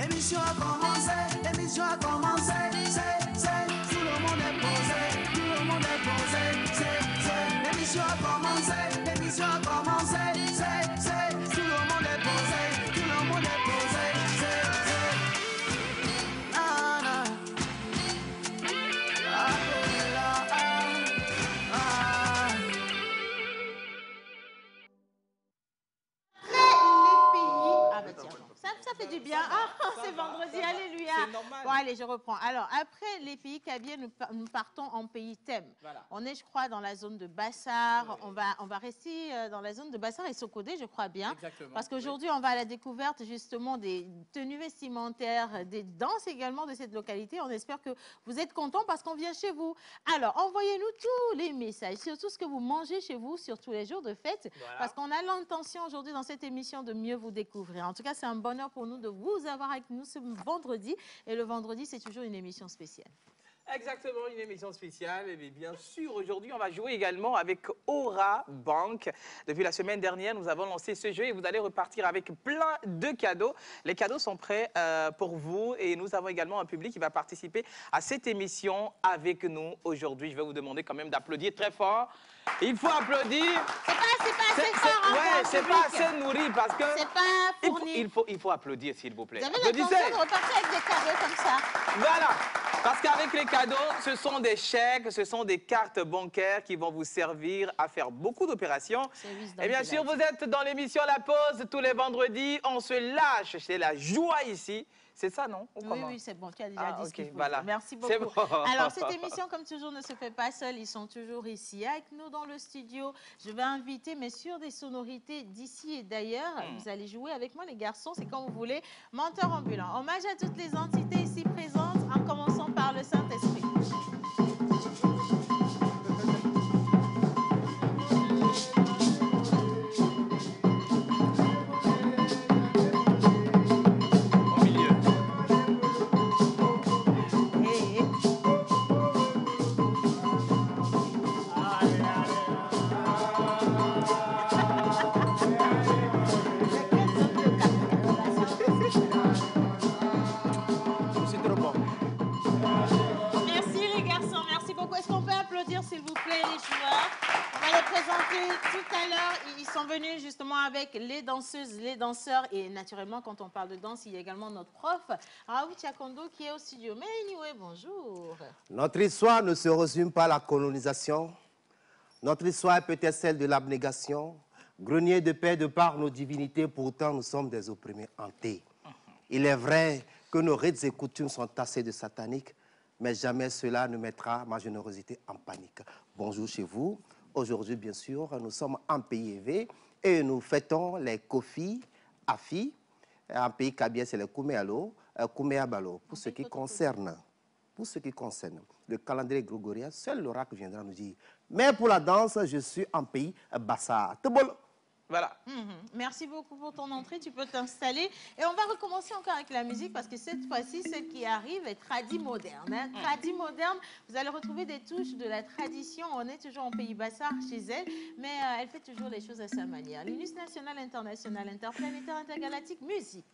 L'émission a commencé, l'émission a commencé. Tout le monde est posé, tout le monde est posé. L'émission a commencé, l'émission a commencé. Tout le monde est posé, tout le monde est posé. Ah, ah. Ça fait du bien. Ah, c'est vendredi, alléluia. Bon, allez, je reprends. Alors, après les pays Kabyles, nous partons en pays thème. Voilà. On est, je crois, dans la zone de Bassar. Oui. On va rester dans la zone de Bassar et Sokodé, je crois bien. Exactement. Parce qu'aujourd'hui, on va à la découverte justement des tenues vestimentaires, des danses également de cette localité. On espère que vous êtes contents parce qu'on vient chez vous. Alors, envoyez-nous tous les messages, surtout ce que vous mangez chez vous sur tous les jours de fête. Voilà. Parce qu'on a l'intention aujourd'hui dans cette émission de mieux vous découvrir. En tout cas, c'est un bonheur pour nous de vous avoir avec nous ce vendredi. Et le vendredi, c'est toujours une émission spéciale. Exactement, une émission spéciale. Et bien sûr, aujourd'hui, on va jouer également avec Aura Bank. Depuis la semaine dernière, nous avons lancé ce jeu et vous allez repartir avec plein de cadeaux. Les cadeaux sont prêts pour vous et nous avons également un public qui va participer à cette émission avec nous aujourd'hui. Je vais vous demander quand même d'applaudir très fort. Il faut applaudir. C'est pas assez fort. Ouais, c'est pas assez nourri parce que... C'est pas fourni. Il faut applaudir, s'il vous plaît. Vous avez l'intention de repartir avec des cadeaux comme ça. Voilà. Parce qu'avec les cadeaux, ce sont des chèques, ce sont des cartes bancaires qui vont vous servir à faire beaucoup d'opérations. Et bien sûr, vous êtes dans l'émission La Pause tous les vendredis. On se lâche, c'est la joie ici. C'est ça, non? Oui, c'est bon. Tu as déjà dit ce qu'il faut. Voilà. Merci beaucoup. Bon. Alors, cette émission, comme toujours, ne se fait pas seule. Ils sont toujours ici avec nous dans le studio. Je vais inviter, mais sur des sonorités d'ici et d'ailleurs. Vous allez jouer avec moi, les garçons. C'est quand vous voulez. Menteur ambulant. Hommage à toutes les entités ici présentes, en commençant par le Saint-Esprit. S'il vous plaît, les joueurs. On va les présenter tout à l'heure. Ils sont venus justement avec les danseuses, les danseurs. Et naturellement, quand on parle de danse, il y a également notre prof, Raoult Yakondo, qui est au studio. Mais anyway, bonjour. Notre histoire ne se résume pas à la colonisation. Notre histoire est peut-être celle de l'abnégation. Grenier de paix de par nos divinités, pourtant nous sommes des opprimés hantés. Il est vrai que nos rites et coutumes sont tassés de satanique, mais jamais cela ne mettra ma générosité en panique. Bonjour chez vous. Aujourd'hui, bien sûr, nous sommes en pays élevé et nous fêtons les Kofi, Afi. En pays kabien, c'est les Kouméalo, Kouméabalo. Pour ce qui concerne le calendrier grégorien, seul l'oracle viendra nous dire. Mais pour la danse, je suis en pays Bassar. Voilà. Merci beaucoup pour ton entrée. Tu peux t'installer. Et on va recommencer encore avec la musique parce que cette fois-ci, celle qui arrive est tradi moderne. Hein. Tradi moderne, vous allez retrouver des touches de la tradition. On est toujours en pays Bassar chez elle, mais elle fait toujours les choses à sa manière. L'UNIS national, international, interplanétaire, intergalactique, musique.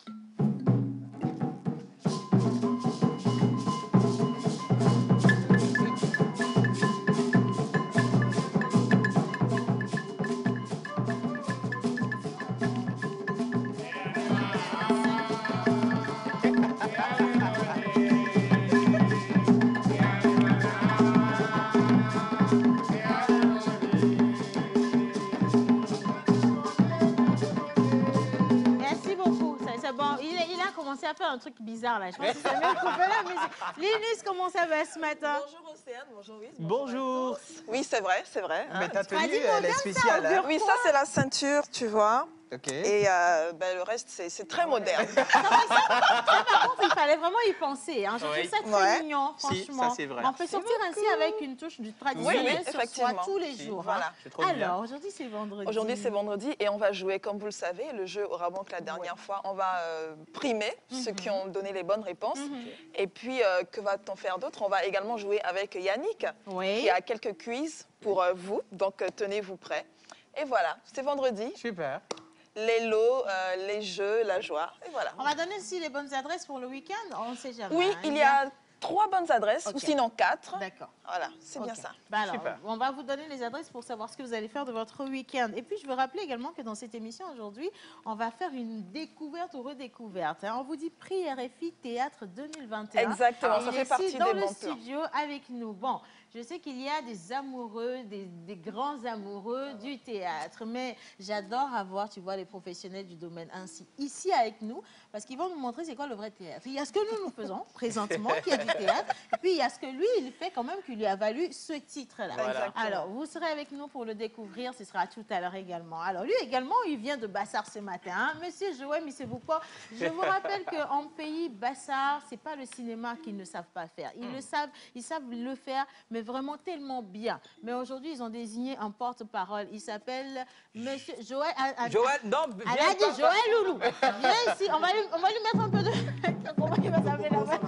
À faire un truc bizarre là. Je pense que ça vient de couper la musique. Linus, comment ça va ce matin? Bonjour Océane, bonjour Wiz. Bonjour. Oui, c'est vrai, c'est vrai. Mais ta tenue, elle est spéciale. Hein? Oui, ça c'est la ceinture, tu vois. Okay. Et le reste, c'est très moderne. Ça, par contre, il fallait vraiment y penser. Hein. Je trouve ça très mignon, franchement. Si, ça, vrai. On peut sortir ainsi avec une touche du traditionnel sur soi tous les jours. Voilà. Hein. Alors, aujourd'hui, c'est vendredi. Aujourd'hui, c'est vendredi et on va jouer, comme vous le savez, le jeu Aura Bank la dernière fois. On va primer ceux qui ont donné les bonnes réponses. Et puis, que va-t-on faire d'autre? On va également jouer avec Yannick, qui a quelques quiz pour vous. Donc, tenez-vous prêts. Et voilà, c'est vendredi. Super. les lots, les jeux, la joie. Et voilà. On va donner aussi les bonnes adresses pour le week-end. On ne sait jamais. Oui, hein, il y a 3 bonnes adresses, ou sinon 4. D'accord. Voilà, c'est bien ça. Bah alors, Super. on va vous donner les adresses pour savoir ce que vous allez faire de votre week-end. Et puis, je veux rappeler également que dans cette émission aujourd'hui, on va faire une découverte ou redécouverte. Hein. On vous dit Prix RFI Théâtre 2021. Exactement, ça Il fait est partie ici des dans le bons plans. studio avec nous. Bon, je sais qu'il y a des amoureux, des grands amoureux du théâtre, mais j'adore avoir, tu vois, les professionnels du domaine ainsi ici avec nous, parce qu'ils vont nous montrer c'est quoi le vrai théâtre. Il y a ce que nous faisons présentement, qui est du théâtre, et puis il y a ce que lui, il fait quand même, qui lui a valu ce titre-là. Voilà. Alors, vous serez avec nous pour le découvrir, ce sera tout à l'heure également. Alors, lui également, il vient de Bassar ce matin. Hein. Monsieur Joël Misebouko, je vous rappelle qu'en pays Bassar, c'est pas le cinéma qu'ils ne savent pas faire. Ils savent le faire, mais vraiment tellement bien. Mais aujourd'hui, ils ont désigné un porte-parole. Il s'appelle Monsieur Joël... Joël, non, Elle a dit Joël Loulou. Viens ici, on va lui mettre un peu de... Comment il va s'appeler là-bas?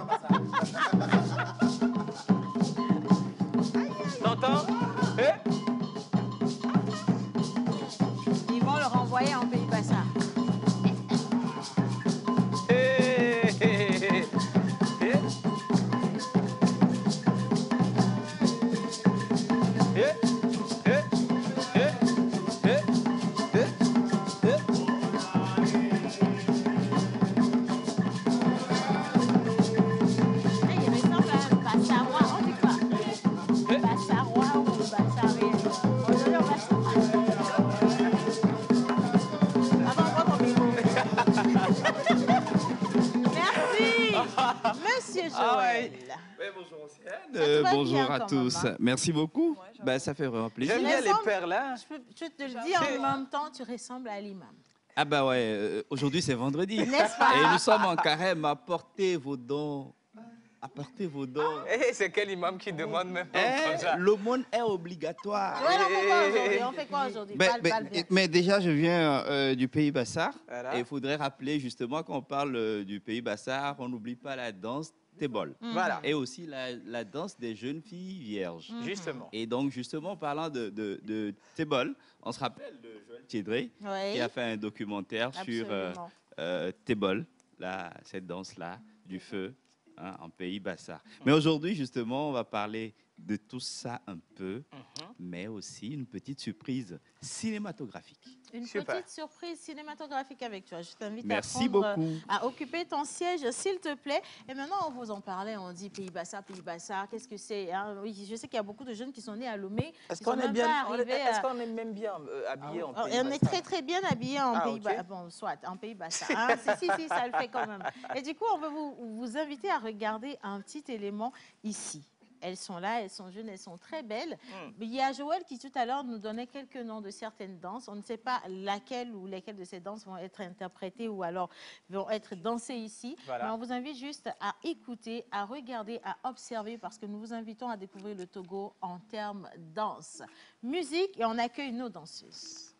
T'entends? Ils vont le renvoyer en pays Bassar. Il ressemble à un Bassarois, on dit quoi? Bassarois ou Bassarien? Aujourd'hui, on va se... Merci, Monsieur Joël. Bonjour, Océane. Bonjour à tous. Merci beaucoup. Ça fait vraiment plaisir. J'aime bien les ressemble- perles, là. Je peux te le dire en même temps, tu ressembles à l'imam. Ah bah ouais, aujourd'hui c'est vendredi. N'est-ce pas? Et nous sommes en carême. Apportez vos dons. Apportez vos dons. C'est quel imam qui demande même comme ça? L'aumône est obligatoire. Joël, on fait quoi aujourd'hui? On fait quoi aujourd'hui? Parle bien. Mais déjà, je viens du pays Bassar. Voilà. Et il faudrait rappeler justement quand on parle du pays Bassar, on n'oublie pas la danse Tébol. Voilà, Et aussi la danse des jeunes filles vierges. justement. Et donc, justement, parlant de Tébol, on se rappelle de Joël Tiedré, Oui. qui a fait un documentaire sur Absolument. Tébol, cette danse-là, du feu, hein, en pays Bassar. Mais aujourd'hui, justement, on va parler de tout ça un peu, mais aussi une petite surprise cinématographique. Une Super. petite surprise cinématographique avec toi. Je t'invite Merci à beaucoup. à occuper ton siège, s'il te plaît. Et maintenant, on vous en parlait, on dit Pays Bassar, qu'est-ce que c'est hein? Oui, je sais qu'il y a beaucoup de jeunes qui sont nés à Lomé. Est-ce qui sont qu'on est même bien, pas arrivés à- est-ce qu'on est même bien habillé en pays Et on est Bassar? très très bien habillés en Ah, Pays ok. Bassar. Bon, soit en Pays Bassar. Hein. si, ça le fait quand même. Et du coup, on veut vous inviter à regarder un petit élément ici. Elles sont là, elles sont jeunes, elles sont très belles. Il y a Joël qui tout à l'heure nous donnait quelques noms de certaines danses. On ne sait pas laquelle ou lesquelles de ces danses vont être interprétées ou alors vont être dansées ici. Voilà. Mais on vous invite juste à écouter, à regarder, à observer parce que nous vous invitons à découvrir le Togo en termes danse. Musique et on accueille nos danseuses.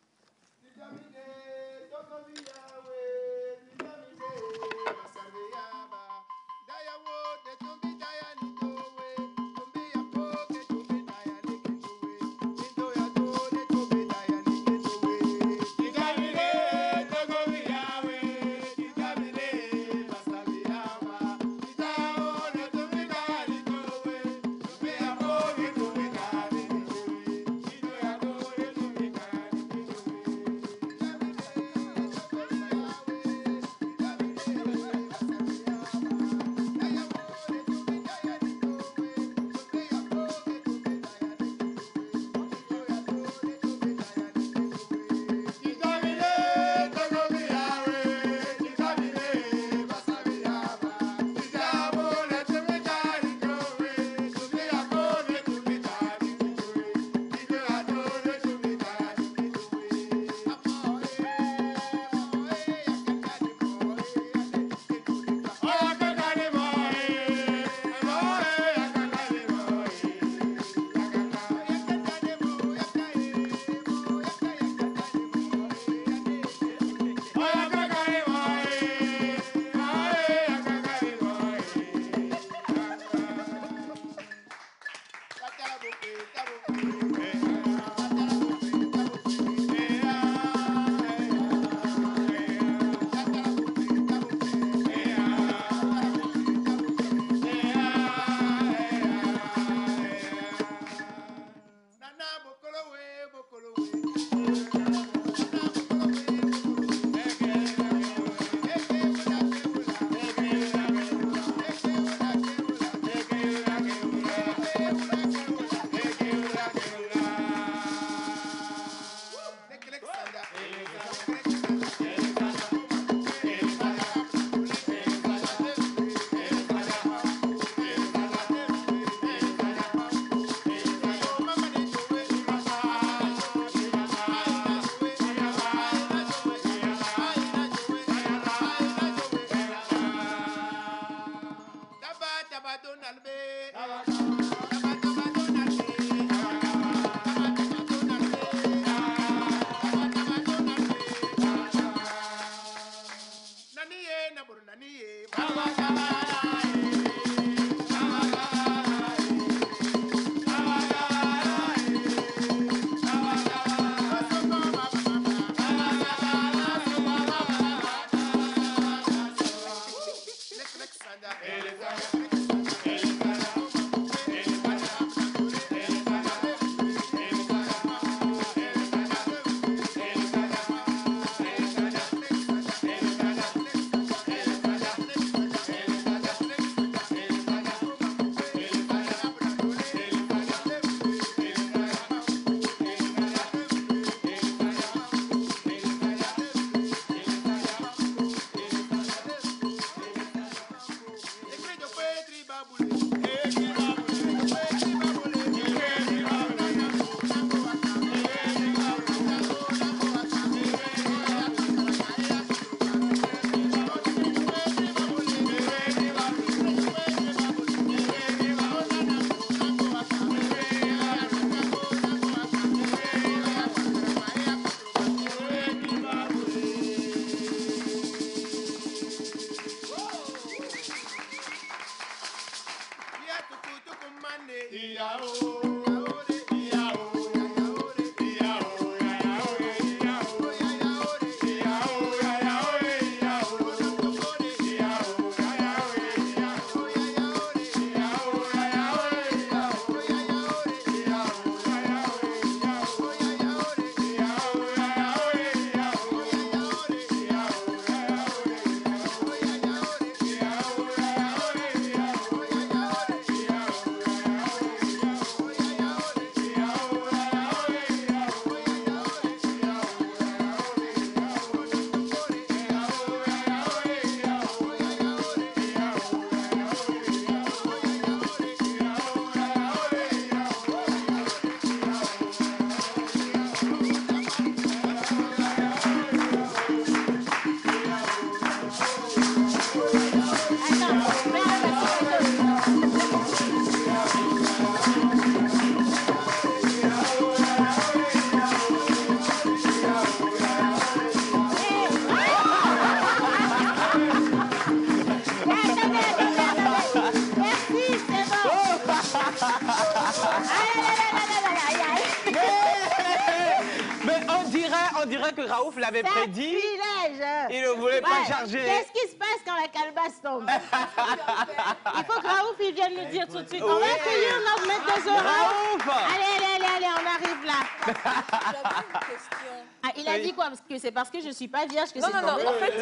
On dirait que Raouf l'avait prédit. Sacrilège. Il ne voulait pas charger. Qu'est-ce qui se passe quand la calebasse tombe? Il faut que Raouf il vienne nous dire tout de suite. On va accueillir notre maître des oraux. Raouf! Allez, on arrive là. J'avais une question. Ah, il a dit quoi? Parce que c'est parce que je ne suis pas vierge que c'est tombé. Non, en fait...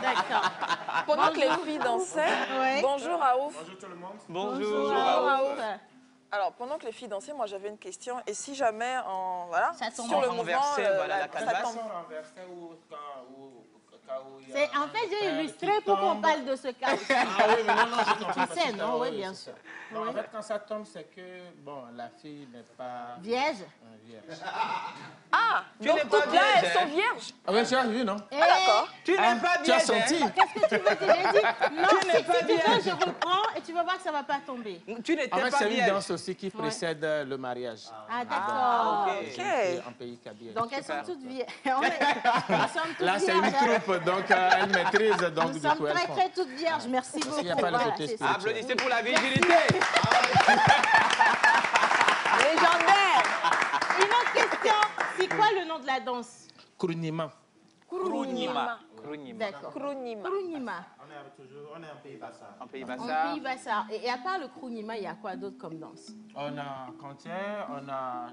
D'accord. Pendant que les filles dansaient, bonjour Raouf. Bonjour tout le monde. Bonjour. Raouf. Alors, pendant que les filles dansaient, moi j'avais une question. Et si jamais, voilà, Ça tombe sur le en mouvement, renversé, voilà, la ça calebasse. tombe. En fait, j'ai illustré pour qu'on parle de ce cas aussi. Ah oui, mais non, je comprends. Tu sais, non? Oui, bien sûr. Non, en fait, quand ça tombe, c'est que, bon, la fille n'est pas Vierge. vierge. Ah, Tu donc n'es pas toutes là, vierge, elles hein? sont vierges. Ah oui, tu as vu, non? Eh, D'accord. Tu n'es pas Tu as vierge, senti? hein? Qu'est-ce que tu veux que j'ai dit? Non, Tu n'es si pas tu veux, vierge. je reprends et tu vas voir que ça ne va pas tomber. Tu n'étais En fait, pas c'est une vierge. danse aussi qui précède le mariage. Ah, d'accord. ok. Ok. En pays kabyle. Donc, elles sont toutes vierges. Nous sommes toutes Là, c'est une vierges. troupe, donc elle maîtrise, donc Nous du sommes coup, elle très, font. très toutes vierges. Merci beaucoup. qu'il n'y a pas le Voilà, côté c'est ça. spirituel. Applaudissez pour la virginité. Légendaire. Une autre question. C'est quoi le nom de la danse? Krunima. Krunima. D'accord. Krunima. Krunima. On est en pays Bassar. En Pays En Bassar. Pays Bassar. Et à part le Krunima, il y a quoi d'autre comme danse? On a Kantier, on a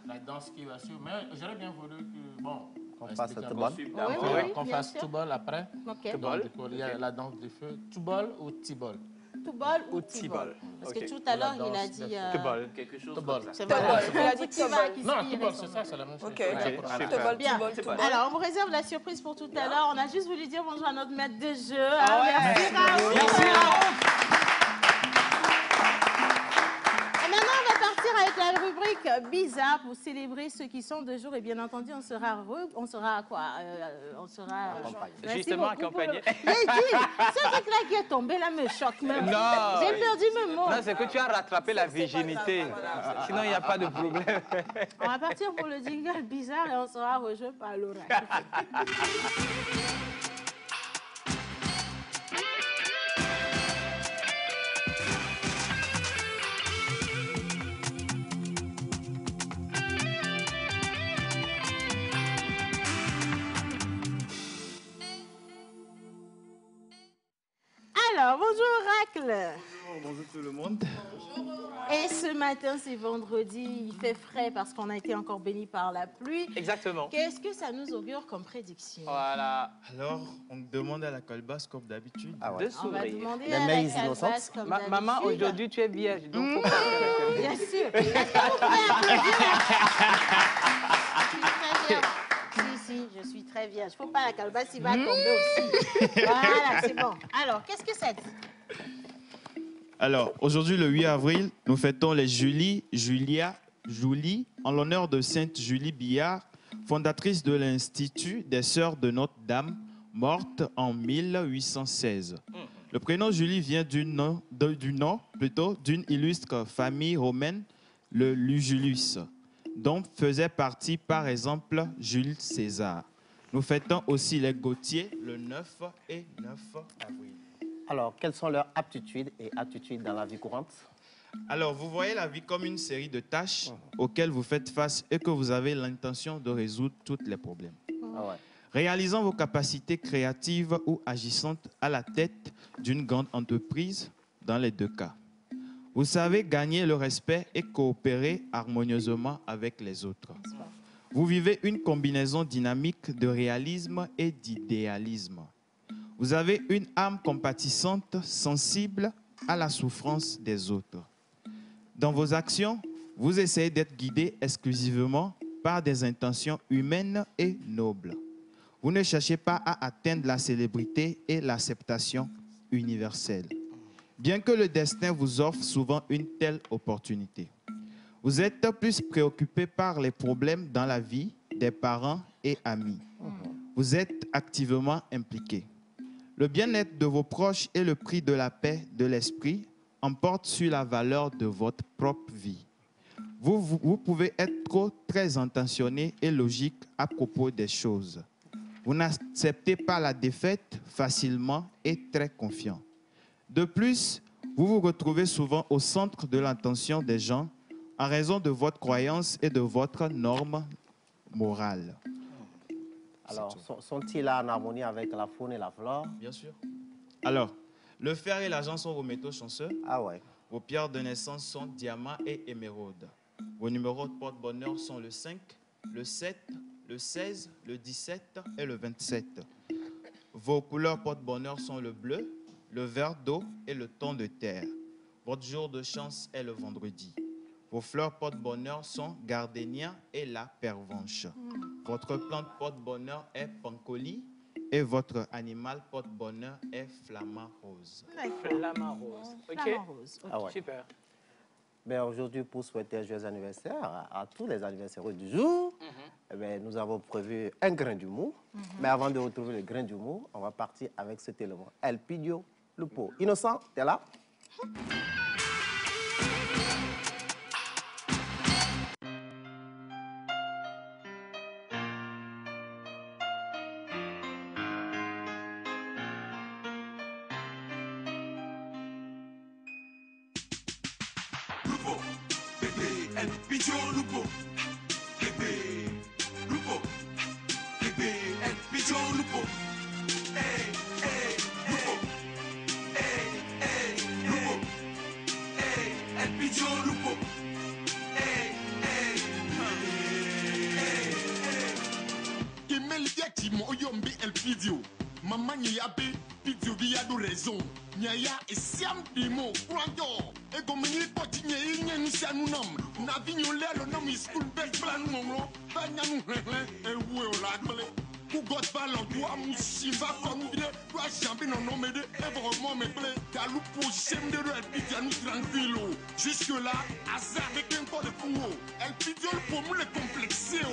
la danse qui va suivre, mais j'aurais bien voulu que, bon, Qu'on fasse expliquer tout un bon. peu. Oui, Qu'on bien fasse sûr. Toubol après. Ok. Donc, du coup, il y a la danse du feu. Toubol ou Tibol? Toubol ou Ou Tibol? Tibol. Parce Ok. que tout à l'heure, La il a danse dit... des feux. Tebol. Quelque chose Tobol. comme ça. C'est Tobol. vrai. Il a dit Petit va Tobol. qui Non, suit Tibol, son c'est nom. ça, c'est la même chose. Ok, Voilà, ok. pour la- Tobol, Bien. Tobol, Tobol. Alors, on vous réserve la surprise pour tout à l'heure. On a juste voulu dire bonjour à notre maître de jeu. Ah hein. ouais. Merci, Raoul. Merci, Raouf. Et maintenant, on va partir avec la rubrique bizarre pour célébrer ceux qui sont de jour. Et bien entendu, on sera à quoi on sera justement accompagné. J'ai dit, ce truc-là qui est tombé là me choque même. Non. J'ai perdu mes mots. Non, c'est que tu as rattrapé la virginité. Sinon, il n'y a pas de problème. On va partir pour le jingle bizarre et on sera rejoint par Laura. Alors, bonjour Oracle. Bonjour tout le monde. Et ce matin, c'est vendredi, il fait frais parce qu'on a été encore béni par la pluie. Exactement. Qu'est-ce que ça nous augure comme prédiction? Voilà. Alors, on demande à la calebasse comme d'habitude. Ah ouais. De On va sourire. demander Les à la maïs calebasse innocentes. comme Maman, d'habitude. aujourd'hui, tu es vierge. Donc, faut pas... Bien sûr. Est-ce que vous pouvez applaudir? Si, je suis très vierge. Il ne faut pas la calebasse, il va tomber aussi. Voilà, c'est bon. Alors, qu'est-ce que ça dit? Alors, aujourd'hui, le 8 avril, nous fêtons les Julie, en l'honneur de Sainte Julie Billard, fondatrice de l'Institut des Sœurs de Notre-Dame, morte en 1816. Le prénom Julie vient d'une illustre famille romaine, le Lugulus, dont faisait partie, par exemple, Jules César. Nous fêtons aussi les Gauthier le 9 et 9 avril. Alors, quelles sont leurs aptitudes et attitudes dans la vie courante? Alors, vous voyez la vie comme une série de tâches auxquelles vous faites face et que vous avez l'intention de résoudre tous les problèmes. Ah ouais. Réalisant vos capacités créatives ou agissantes à la tête d'une grande entreprise, dans les deux cas. Vous savez gagner le respect et coopérer harmonieusement avec les autres. Vous vivez une combinaison dynamique de réalisme et d'idéalisme. Vous avez une âme compatissante, sensible à la souffrance des autres. Dans vos actions, vous essayez d'être guidé exclusivement par des intentions humaines et nobles. Vous ne cherchez pas à atteindre la célébrité et l'acceptation universelle, bien que le destin vous offre souvent une telle opportunité. Vous êtes plus préoccupé par les problèmes dans la vie des parents et amis. Vous êtes activement impliqué. Le bien-être de vos proches et le prix de la paix de l'esprit emportent sur la valeur de votre propre vie. Vous pouvez être très intentionné et logique à propos des choses. Vous n'acceptez pas la défaite facilement et très confiant. De plus, vous vous retrouvez souvent au centre de l'attention des gens en raison de votre croyance et de votre norme morale. Alors, sont-ils en harmonie avec la faune et la flore? Bien sûr. Alors, le fer et l'argent sont vos métaux chanceux. Ah ouais. Vos pierres de naissance sont diamant et émeraude. Vos numéros de porte-bonheur sont le 5, le 7, le 16, le 17 et le 27. Vos couleurs porte-bonheur sont le bleu, le vert d'eau et le ton de terre. Votre jour de chance est le vendredi. Vos fleurs porte-bonheur sont gardénia et la pervenche. Votre plante porte-bonheur est pancoli et votre animal porte-bonheur est flamant rose. Flamant rose. OK. Flamant rose. Ah ouais. Super. Ben, aujourd'hui, pour souhaiter un joyeux anniversaire à tous les anniversaires du jour, eh ben, nous avons prévu un grain d'humour. Mais avant de retrouver le grain d'humour, on va partir avec cet élément. El Pidio Lupo. Innocent, t'es là? Lupo, bébé, El Pidio Lupo. Bébé, Lupo, bébé, El Pidio Lupo. Hey, hey, Lupo. Hey, hey, Lupo. Hey, El Pidio Lupo. Hey, hey, hey, hey. Kemel yaki mo yombi El Pidio. Maman y yabe Pidio via do raison. Nyaya esiam dimo pranto. Ego mini poti nye nye nusia nunam. Na vinyo le lo nom is school best plan monglo. Banya nu hehe e we o la gbele. God va l'endroit, Mouchiva, comme il est, doit jamais non nommer de, et vraiment me plaît, t'as l'ou pour j'aime de elle, puis t'as nous tranquille. Jusque-là, hasard avec un corps de fou, elle pidiole pour nous les complexer.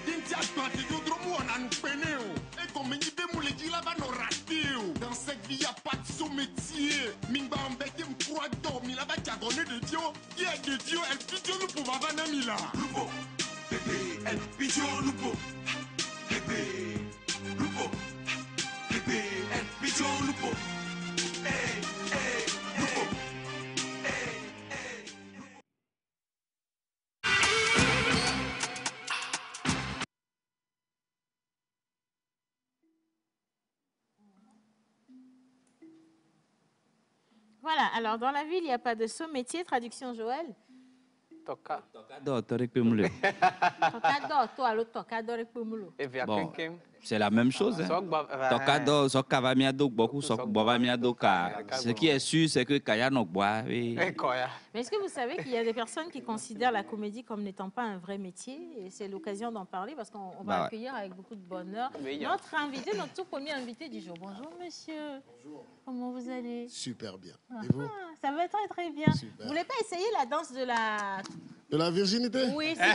D'india, toi, t'es de dromo, on a nous peiné. Et comme il dit, nous les dit là-bas, nous raté. Dans cette vie, y a pas de sous-métier. Mingba, on bête, me croit dormir là-bas, qui a donné de Dieu. Qui est de Dieu, elle pidiole pour Vavana Mila. Lupo, bébé, elle pidiole, Lupo. Bébé, Lupo. Bébé, elle pidiole, Lupo. Hey, hey, Lupo. Hey, hey, Lupo. Voilà, alors dans la ville, il n'y a pas de sous-métier. Traduction, Joël. Toka. Bon, c'est la même chose. Hein. Ce qui est sûr, c'est que Kaya Nokboa. Mais est-ce que vous savez qu'il y a des personnes qui considèrent la comédie comme n'étant pas un vrai métier? Et c'est l'occasion d'en parler parce qu'on va accueillir avec beaucoup de bonheur notre invité, notre tout premier invité du jour. Bonjour monsieur. Bonjour. Comment vous allez? Super bien. Et vous? Ça va très très bien. Super. Vous voulez pas essayer la danse de la... De la virginité? Oui, c'est la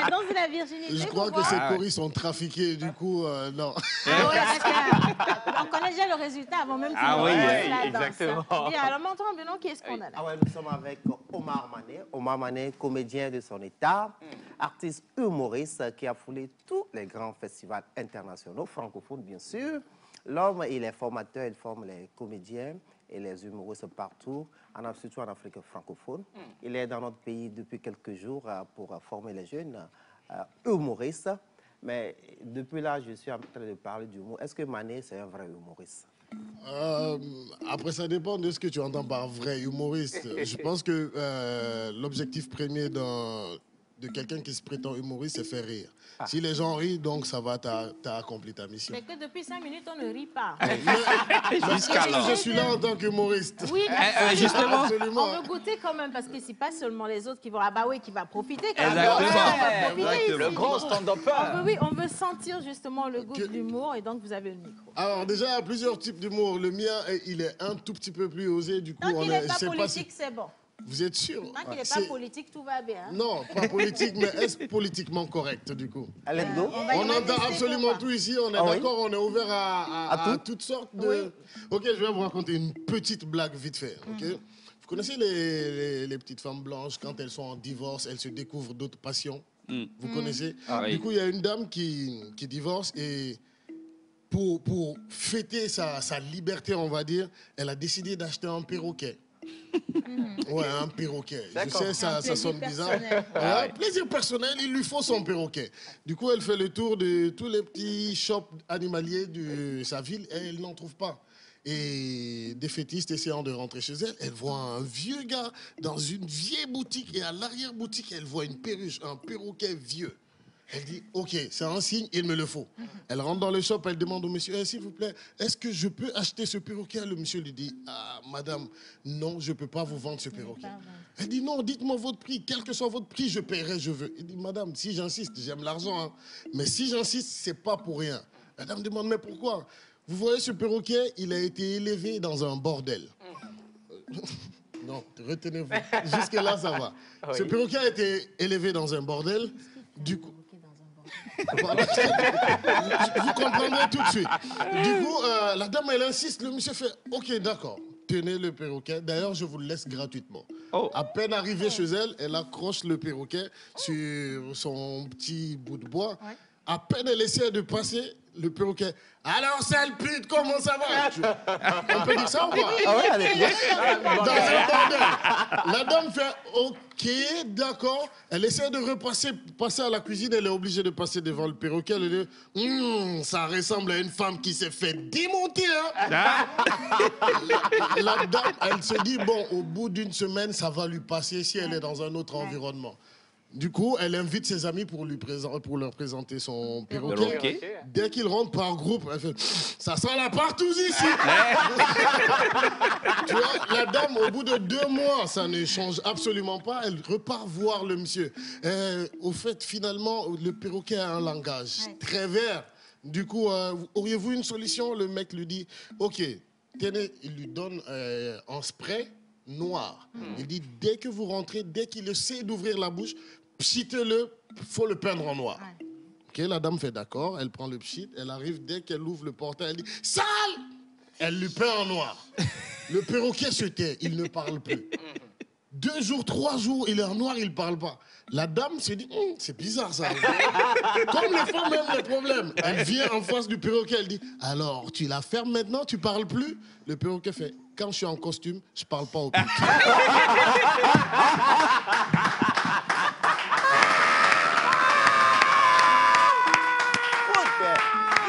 danse de la virginité. Je crois que ces choristes sont trafiqués, du coup, non. On connaît déjà le résultat avant même qu'il la danse. Exactement. Bien, alors maintenant, qui est-ce qu'on a là? Nous sommes avec Omar Mané. Omar Mané, comédien de son état, artiste humoriste qui a foulé tous les grands festivals internationaux, francophones bien sûr. L'homme, il est formateur, il forme les comédiens et les humoristes partout, surtout en Afrique francophone. Il est dans notre pays depuis quelques jours pour former les jeunes humoristes. Mais depuis là, je suis en train de parler d'humour. Est-ce que Mané, c'est un vrai humoriste? Après, ça dépend de ce que tu entends par vrai humoriste. Je pense que l'objectif premier de quelqu'un qui se prétend humoriste, c'est faire rire. Si les gens rient, donc ça va, t'as accompli ta mission. C'est que depuis 5 minutes, on ne rit pas. Jusqu'alors. Je suis là en tant qu'humoriste. Oui, justement. On veut goûter quand même, parce que c'est pas seulement les autres qui vont, qui va profiter. Le grand stand-upper. On veut sentir justement le goût de l'humour, et donc vous avez le micro. Alors déjà, il y a plusieurs types d'humour. Le mien, il est un tout petit peu plus osé. Du coup, tant qu'il n'est pas politique, c'est bon. Vous êtes sûr? Tant qu'il n'est pas politique, tout va bien. Non, pas politique, mais est-ce politiquement correct, du coup? Let's go. On entend absolument tout ici, on est d'accord, on est ouvert à toutes sortes de... Oui. Ok, je vais vous raconter une petite blague vite fait, ok? Vous connaissez les petites femmes blanches, quand elles sont en divorce, elles se découvrent d'autres passions? Vous connaissez? Du coup, il y a une dame qui divorce et... Pour fêter sa liberté, on va dire, elle a décidé d'acheter un perroquet. Ouais, un perroquet. Je sais, ça sonne bizarre. Plaisir personnel, il lui faut son perroquet. Du coup, elle fait le tour de tous les petits shops animaliers de sa ville et elle n'en trouve pas. Et des fétistes essayant de rentrer chez elle, elle voit un vieux gars dans une vieille boutique et à l'arrière-boutique, elle voit une perruche, un perroquet vieux. Elle dit, OK, c'est un signe, il me le faut. Elle rentre dans le shop, elle demande au monsieur, s'il vous plaît, est-ce que je peux acheter ce perroquet? Le monsieur lui dit, madame, non, je ne peux pas vous vendre ce perroquet. Elle dit, non, dites-moi votre prix, quel que soit votre prix, je paierai, je veux. Il dit, madame, si j'insiste, j'aime l'argent, hein, mais si j'insiste, ce n'est pas pour rien. La dame demande, mais pourquoi? Vous voyez, ce perroquet, il a été élevé dans un bordel. Non, retenez-vous. Jusque-là, ça va. Ce perroquet a été élevé dans un bordel. Du coup, vous comprendrez tout de suite. Du coup, la dame, elle insiste. Le monsieur fait, OK, d'accord. Tenez le perroquet. D'ailleurs, je vous le laisse gratuitement. À peine arrivée chez elle, elle accroche le perroquet sur son petit bout de bois. À peine elle essaie de passer, le perroquet. Alors, sale pute, comment ça va? On peut dire ça ou pas? Dans un bordel. La dame fait OK, d'accord. Elle essaie de passer à la cuisine. Elle est obligée de passer devant le perroquet. Elle dit, ça ressemble à une femme qui s'est fait démonter. Hein? La dame, elle se dit, bon, au bout d'une semaine, ça va lui passer si elle est dans un autre environnement. Du coup, elle invite ses amis pour leur présenter son perroquet. Dès qu'ils rentrent par groupe, elle fait « Ça sent la partouze ici !» Tu vois, la dame, au bout de 2 mois, ça ne change absolument pas. Elle repart voir le monsieur. Au fait, finalement, le perroquet a un langage très vert. Du coup, auriez-vous une solution? Le mec lui dit « Ok, tenez, il lui donne un spray noir. Il dit, dès que vous rentrez, dès qu'il essaie d'ouvrir la bouche, pchitez-le, il faut le peindre en noir. Ok, la dame fait d'accord, elle prend le pchit, elle arrive, dès qu'elle ouvre le portail, elle dit, sale! Elle lui peint en noir. Le perroquet se tait, il ne parle plus. 2 jours, 3 jours, il est en noir, il ne parle pas. La dame se dit, c'est bizarre ça. Comme les femmes aiment les problèmes. Elle vient en face du perroquet, elle dit, alors, tu la fermes maintenant, tu ne parles plus? Le perroquet fait, quand je suis en costume, je ne parle pas au public.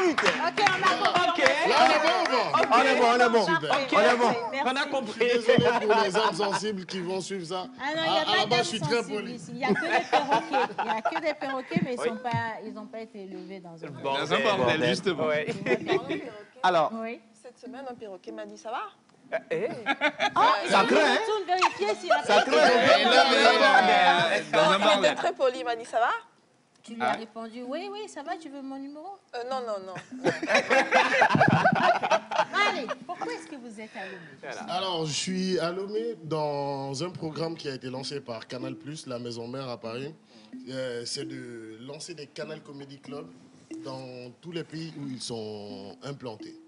Ok, on a compris. Là, on est bon. Super. On est bon. On a compris. Je suis désolé pour les âmes sensibles qui vont suivre ça. Ah non, il n'y a pas là-bas, d'âme je suis très sensible poli. ici. Il n'y a que des perroquets. Il n'y a que des perroquets, mais ils n'ont pas été élevés dans un Dans un bordel, justement. Ouais. Alors, Oui. Cette semaine, un perroquet m'a dit, ça va? ça craint, hein? Retourne vérifier s'il a Ça pas Dans un Il bordel. était très poli, il m'a dit, ça va? Tu lui as répondu, oui, ça va, tu veux mon numéro? Non. Allez, pourquoi est-ce que vous êtes à Lomé? Alors, je suis à Lomé dans un programme qui a été lancé par Canal+, la maison mère à Paris. C'est de lancer des Canal Comedy Club dans tous les pays où ils sont implantés.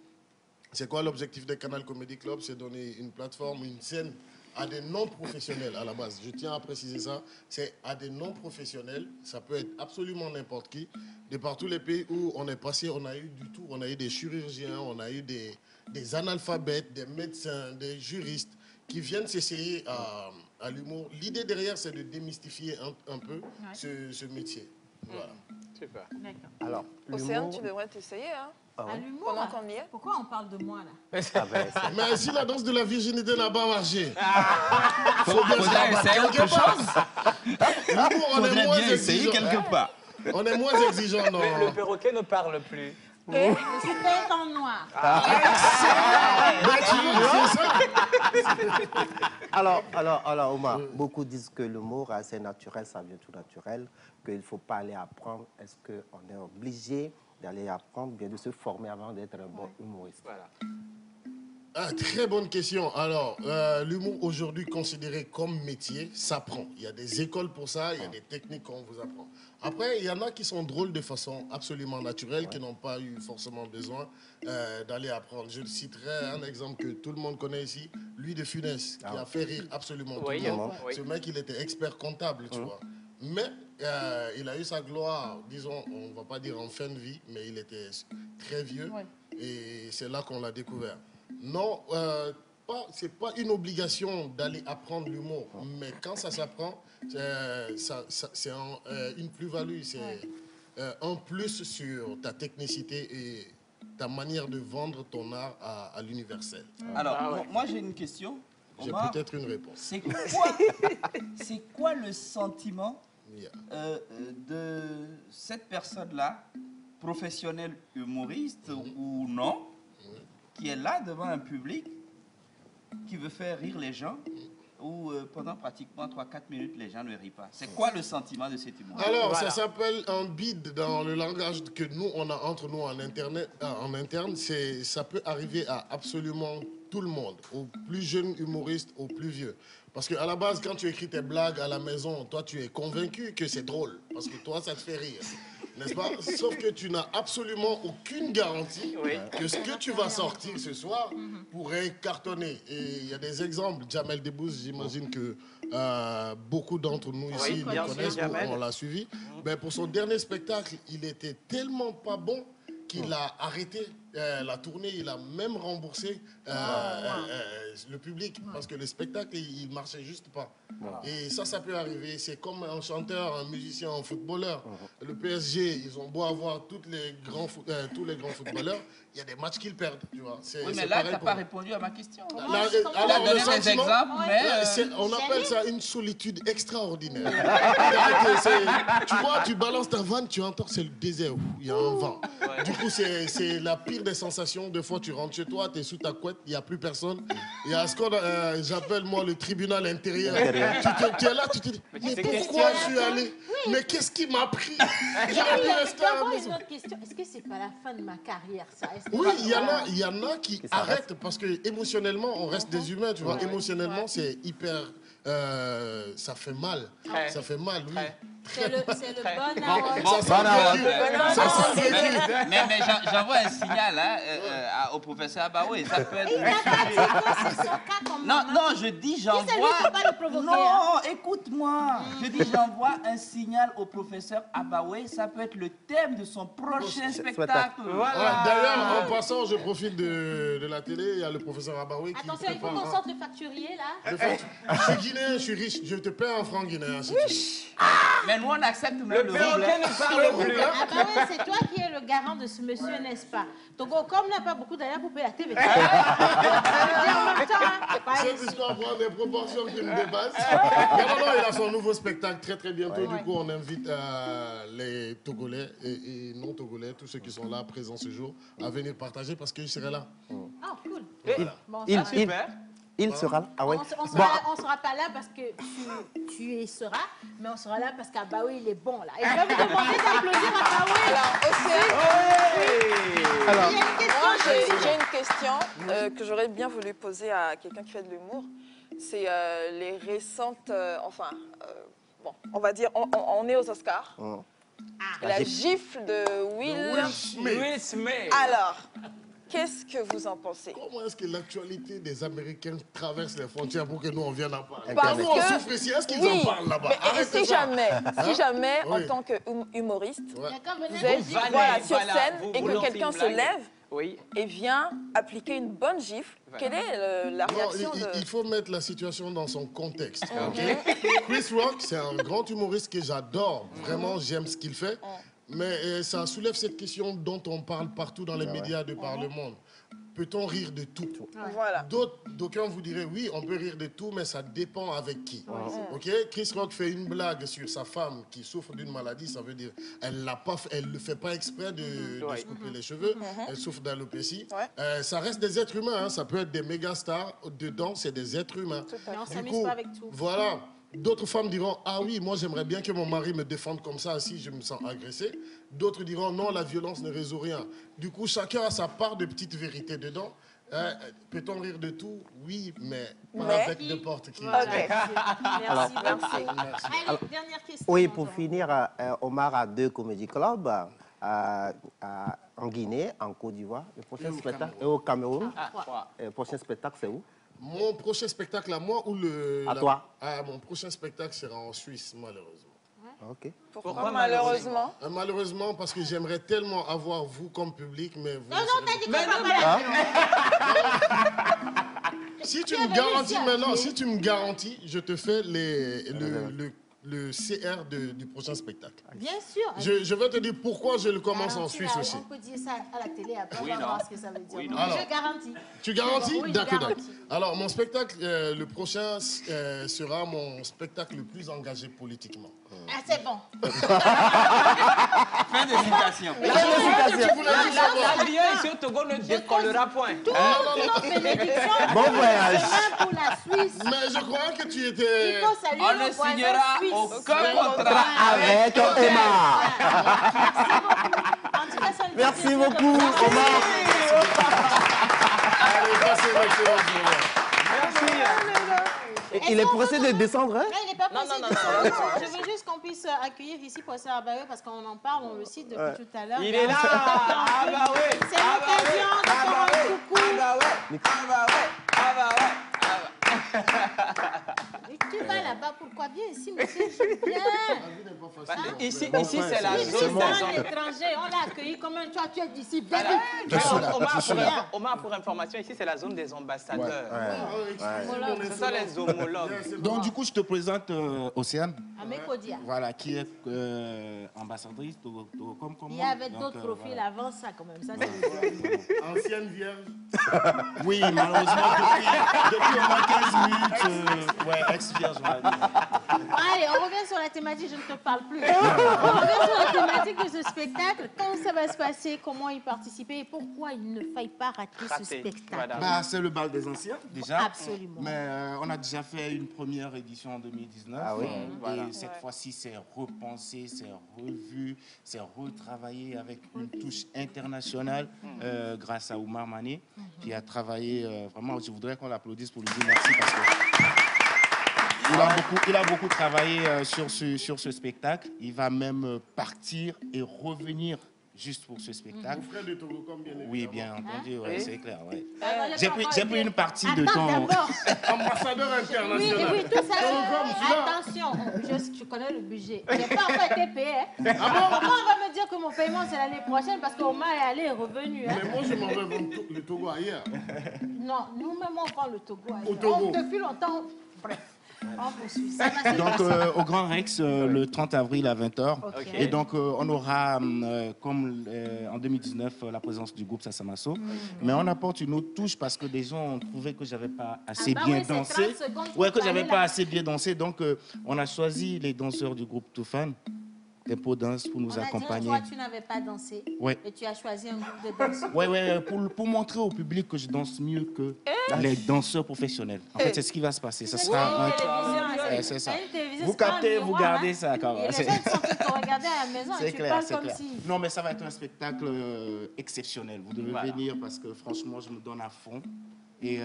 C'est quoi l'objectif des Canal Comedy Club? C'est donner une plateforme, une scène à des non-professionnels à la base. Je tiens à préciser ça. C'est à des non-professionnels. Ça peut être absolument n'importe qui. De par tous les pays où on est passé, on a eu du tout. On a eu des chirurgiens, on a eu des analphabètes, des médecins, des juristes qui viennent s'essayer à l'humour. L'idée derrière, c'est de démystifier un peu ce métier. Voilà. Super. D'accord. Alors, Océane, tu devrais t'essayer, hein? À l'humour, Pendant qu'on y est. pourquoi on parle de moi, là? Mais si la danse de la virginité n'a pas marché, Faut bien essayer autre chose. l'humour, on est Faudrait moins bien essayer exigeant. quelque part. On est moins exigeant dans... Le perroquet ne parle plus. Je suis peinte en noir. Alors, Omar, beaucoup disent que l'humour, c'est naturel, ça vient tout naturel, qu'il ne faut pas aller apprendre. Est-ce qu'on est obligé d'aller apprendre, bien de se former avant d'être un bon humoriste? Voilà. Très bonne question. Alors, l'humour aujourd'hui considéré comme métier s'apprend. Il y a des écoles pour ça, il y a des techniques qu'on vous apprend. Après, il y en a qui sont drôles de façon absolument naturelle, qui n'ont pas eu forcément besoin d'aller apprendre. Je citerai un exemple que tout le monde connaît ici, Louis de Funès, qui a fait rire absolument tout le monde. Ce mec, il était expert comptable, tu vois. Mais il a eu sa gloire, disons, on ne va pas dire en fin de vie, mais il était très vieux. Et c'est là qu'on l'a découvert. Non, c'est pas une obligation d'aller apprendre l'humour, mais quand ça s'apprend, c'est une plus-value, c'est un plus sur ta technicité et ta manière de vendre ton art à l'universel. Alors, moi j'ai une question. J'ai Omar, peut-être une réponse. c'est quoi le sentiment de cette personne-là, professionnelle humoriste ou non, qui est là devant un public, qui veut faire rire les gens, où pendant pratiquement 3-4 minutes, les gens ne rient pas. C'est quoi le sentiment de cet humour? Alors, ça s'appelle un bide dans le langage que nous, on a entre nous en interne. Ça peut arriver à absolument tout le monde, aux plus jeunes humoristes, aux plus vieux. Parce qu'à la base, quand tu écris tes blagues à la maison, toi, tu es convaincu que c'est drôle. Parce que toi, ça te fait rire. N'est-ce pas? Sauf que tu n'as absolument aucune garantie que ce que tu vas sortir ce soir pourrait cartonner. Et il y a des exemples. Jamel Debbouze, j'imagine que beaucoup d'entre nous ici le connaissent, on l'a suivi. Mais pour son dernier spectacle, il était tellement pas bon qu'il a arrêté la tournée, il a même remboursé le public parce que le spectacle, il marchait juste pas. Et ça peut arriver. C'est comme un chanteur, un musicien, un footballeur. Le PSG, ils ont beau avoir tous les grands footballeurs, il y a des matchs qu'ils perdent, tu vois. Oui, mais là, tu n'as pas répondu à ma question. Alors, le sentiment, on appelle ça une solitude extraordinaire. Tu vois, tu balances ta vanne, tu entends, c'est le désert, il y a un vent. Du coup, c'est la pire des sensations. Des fois, tu rentres chez toi, tu es sous ta couette, il n'y a plus personne. Il y a ce que j'appelle, moi, le tribunal intérieur. Tu es là, tu te dis, mais pourquoi je suis allé? Mais qu'est-ce qui m'a pris? J'aurais pu rester à la maison. Est-ce que c'est pas la fin de ma carrière, ça? Oui, il y en a qui arrêtent parce que émotionnellement, on reste des humains, tu vois. Émotionnellement, c'est hyper... ça fait mal. Ça fait mal, oui. C'est le burn-out. Mais j'envoie un signal au professeur Abaoué. Ça peut être... Non, je dis j'envoie... Non, écoute-moi. Je dis j'envoie un signal au professeur Abaoué. Ça peut être le thème de son prochain spectacle. Voilà. D'ailleurs, en passant, je profite de la télé. Il y a le professeur Abaoué qui... Attention, il faut qu'on sorte le facturier, là. Je suis guinéen, je suis riche. Je te paie en francs guinéens, si tu veux. Mais nous, on accepte même le perroquet ne parle plus. Ah bah oui, c'est toi qui es le garant de ce monsieur, n'est-ce pas? Togo, comme on n'a pas beaucoup d'ailleurs pour payer la TV. Cette histoire prend des proportions qui me dépassent. Non, il a son nouveau spectacle très très bientôt. Du coup, on invite les Togolais et non Togolais, tous ceux qui sont là présents ce jour, à venir partager parce que je serai là. Ah, cool. Super. Il sera là. Ah ouais. On sera pas là parce que tu y seras, mais on sera là parce qu'Abaoué, il est bon là. Et je vais vous demander d'applaudir Abaoué. Alors, moi, j'ai une question que j'aurais bien voulu poser à quelqu'un qui fait de l'humour. C'est les récentes... bon, on va dire, on est aux Oscars. La gifle de Will Smith. Alors... Qu'est-ce que vous en pensez? Comment est-ce que l'actualité des Américains traverse les frontières pour que nous, on vienne en parler? Parce nous, on souffre ici. Est-ce qu'ils en parlent là-bas? Si jamais, en tant qu'humoriste, vous êtes sur scène et que quelqu'un se lève et vient appliquer une bonne gifle, quelle est la réaction Il faut mettre la situation dans son contexte. Chris Rock, c'est un grand humoriste que j'adore. Vraiment, j'aime ce qu'il fait. Mais ça soulève cette question dont on parle partout dans les médias de par le monde. Peut-on rire de tout? Voilà. D'aucuns vous diraient, oui, on peut rire de tout, mais ça dépend avec qui. Ok? Chris Rock fait une blague sur sa femme qui souffre d'une maladie, ça veut dire elle ne le fait pas exprès de se couper les cheveux, elle souffre d'alopécie. Ça reste des êtres humains, hein. Ça peut être des méga stars, dedans, c'est des êtres humains. Mais on ne s'amuse pas avec tout. Voilà. D'autres femmes diront, ah oui, moi j'aimerais bien que mon mari me défende comme ça si je me sens agressée. D'autres diront, non, la violence ne résout rien. Du coup, chacun a sa part de petite vérité dedans. Peut-on rire de tout? Oui, mais pas avec n'importe qui. Merci. Alors, Allez, dernière question. Oui, pour finir, Omar a 2 comédie clubs en Guinée, en Côte d'Ivoire. Le prochain spectacle est au Cameroun. Le prochain spectacle, c'est où? Mon prochain spectacle à moi ou toi? Mon prochain spectacle sera en Suisse, malheureusement. Ok. Pourquoi malheureusement? Malheureusement, parce que j'aimerais tellement avoir vous comme public, mais vous... Non, t'as dit que Si tu me garantis maintenant, si tu me garantis, je te fais le CR du prochain spectacle. Bien sûr. Je vais te dire pourquoi je le commence en Suisse aussi. On peut dire ça à la télé, après on va voir ce que ça veut dire. Alors, je garantis. Tu garantis? Oui, D'accord. Alors, mon spectacle, le prochain, sera mon spectacle le plus engagé politiquement. Ah, c'est bon. Fin de citation. L'avion ici au Togo ne décollera point. Toutes nos bénédictions Bon voyage. pour la Suisse. Mais je crois que tu étais... Il faut saluer On ne nos voisins signera suisses. aucun contrat Avec Omar. En tout cas, ça Merci beaucoup, Omar. Allez, passez une excellente journée. Il est pressé de descendre, hein? Non, il n'est pas pressé de descendre. Je veux juste qu'on puisse accueillir ici professeur Abaoué parce qu'on en parle, on le cite depuis tout à l'heure. Il est là. Abaoué. C'est l'occasion de faire un coucou. Abaoué. Tu vas là. là-bas, pourquoi? Viens ici, monsieur, viens. Ici, c'est la zone des étranger. On l'a accueilli comme un toi, tu es d'ici. Omar, pour information, ici, c'est la zone des ambassadeurs. Ce sont les homologues. Donc, du coup, je te présente Océane. Amécodia. Voilà, qui est ambassadrice. Il y avait d'autres profils avant ça, quand même. Ça, Ancienne vierge. Oui, malheureusement, depuis au moins 15 minutes, ouais, ex-vierge, on va dire. Allez, on revient sur la thématique, je ne te parle plus. On revient sur la thématique de ce spectacle. Quand ça va se passer, comment y participer et pourquoi il ne faille pas rater ce spectacle. Bah, c'est le bal des anciens, déjà. Absolument. Mais on a déjà fait une première édition en 2019. Ah oui. Et cette fois-ci, c'est repensé, c'est revu, c'est retravaillé avec une touche internationale grâce à Oumar Mané, qui a travaillé vraiment. Je voudrais qu'on l'applaudisse pour lui dire merci parce que il a beaucoup travaillé sur ce spectacle. Il va même partir et revenir juste pour ce spectacle. Vous frère de Togo, comme bien évidemment. Oui, bien entendu, ouais, c'est clair. Ouais. J'ai pris une partie de ton... Ambassadeur international. Oui, tout ça. Attention, tu connais le budget. Il n'a pas encore été payé. Comment on va me dire que mon paiement, c'est l'année prochaine parce qu'Omar est allé et revenu. Mais moi, je m'en vais vendre le Togo ailleurs. Non, nous-mêmes, on vend le Togo ailleurs. Au Togo. Depuis longtemps, bref. Donc, au Grand Rex, le 30 avril à 20h. Okay. Et donc, on aura, comme en 2019, la présence du groupe Sassamasso. Mais on apporte une autre touche parce que des gens ont trouvé que je n'avais pas assez bien dansé. Ouais, que j'avais pas assez bien dansé. Donc, on a choisi les danseurs du groupe Toufan. Tempo Danse pour nous accompagner. Toi, tu n'avais pas dansé et tu as choisi un groupe de danse. Oui, pour montrer au public que je danse mieux que les danseurs professionnels. En fait, c'est ce qui va se passer. Ça sera c'est ça. Vous captez, vous gardez ça. Les gens sont tous regardés à la maison et tu parles comme si... Non, mais ça va être un spectacle exceptionnel. Vous devez venir parce que franchement, je me donne à fond. Et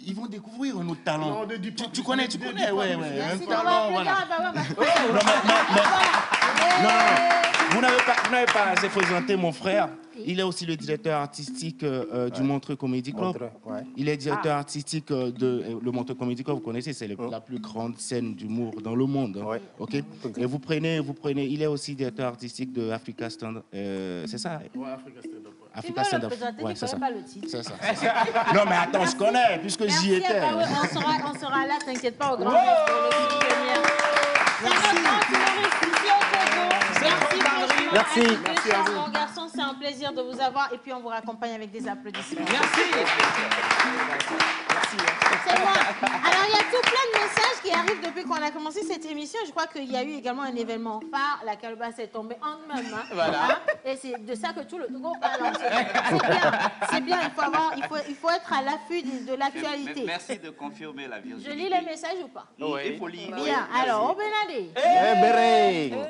ils vont découvrir un autre talent. Non, tu connais, ouais. Un talent, voilà. Vous n'avez pas assez présenté mon frère. Il est aussi le directeur artistique du Montreux Comedy Club. Il est directeur artistique de le Montreux Comedy Club. Vous connaissez, c'est la plus grande scène d'humour dans le monde. Hein. Ok. Et vous prenez. Il est aussi directeur artistique de Africa Stand. C'est ça. Oui, Africa Stand Up. Africa Stand Up. Ouais, c'est ça. Pas le titre. C'est ça. Non, mais attends, je connais puisque j'y étais. On sera là, t'inquiète pas, au Grand Rex pour le soutenir. Merci. Merci à vous. Mon garçon, c'est un plaisir de vous avoir et puis on vous raccompagne avec des applaudissements. Merci. C'est moi. Alors, il y a tout plein de messages qui arrivent depuis qu'on a commencé cette émission. Je crois qu'il y a eu également un événement phare. La calebasse est tombée en même. Voilà. Et c'est de ça que tout le Togo parle. C'est bien. Il faut être à l'affût de l'actualité. Merci de confirmer la vérité. Je lis les messages ou pas? Oui. Il faut lire. Bien. Alors, Obenade.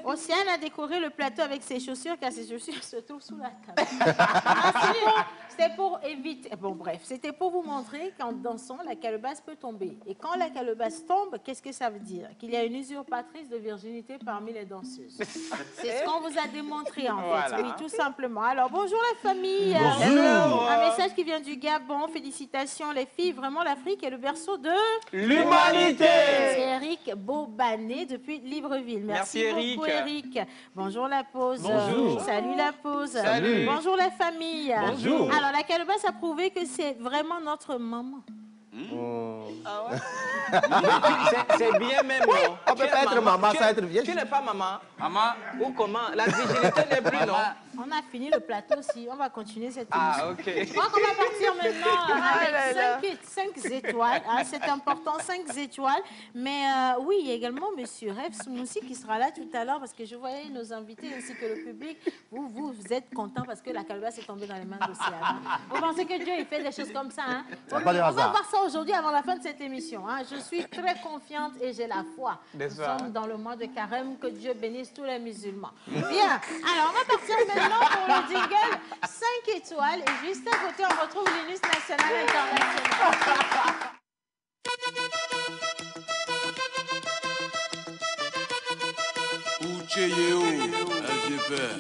Océane a décoré le plateau avec ses chaussures car ses chaussures se trouvent sous la table. C'est pour éviter... Bon, bref, c'était pour vous montrer qu'en dansant, la calebasse peut tomber. Et quand la calebasse tombe, qu'est-ce que ça veut dire? Qu'il y a une usurpatrice de virginité parmi les danseuses. C'est ce qu'on vous a démontré, en fait. Oui, tout simplement. Alors, bonjour la famille. Bonjour. Un message qui vient du Gabon. Félicitations, les filles. Vraiment, l'Afrique est le berceau de... l'humanité. C'est Eric Beaubanet depuis Libreville. Merci beaucoup, Eric. Bonjour la pause. Bonjour. Salut la pause. Salut. Bonjour la famille. Bonjour. Alors, la calebasse a prouvé que c'est vraiment notre maman. Ah ouais? C'est bien même. Oui, on peut pas être maman sans être vierge. Tu n'es pas maman? Maman. Ou comment? La virginité n'est plus, non? On a fini le plateau aussi. On va continuer cette émission. Ah, ok. Je crois qu'on va partir maintenant avec 5 étoiles. Hein, c'est important, 5 étoiles. Mais oui, il y a également M. Rev Smoussi qui sera là tout à l'heure parce que je voyais nos invités ainsi que le public. Vous êtes contents parce que la calebasse est tombée dans les mains d'Océane. Vous pensez que Dieu il fait des choses comme ça, hein? On va voir ça aujourd'hui avant la fin de cette émission. Hein. Je suis très confiante et j'ai la foi. Nous sommes dans le mois de Carême. Que Dieu bénisse tous les musulmans. Bien. Alors, on va partir maintenant pour le jingle 5 étoiles. Et juste à côté, on retrouve l'Unus national international. Ouchéyéo, un vieux père.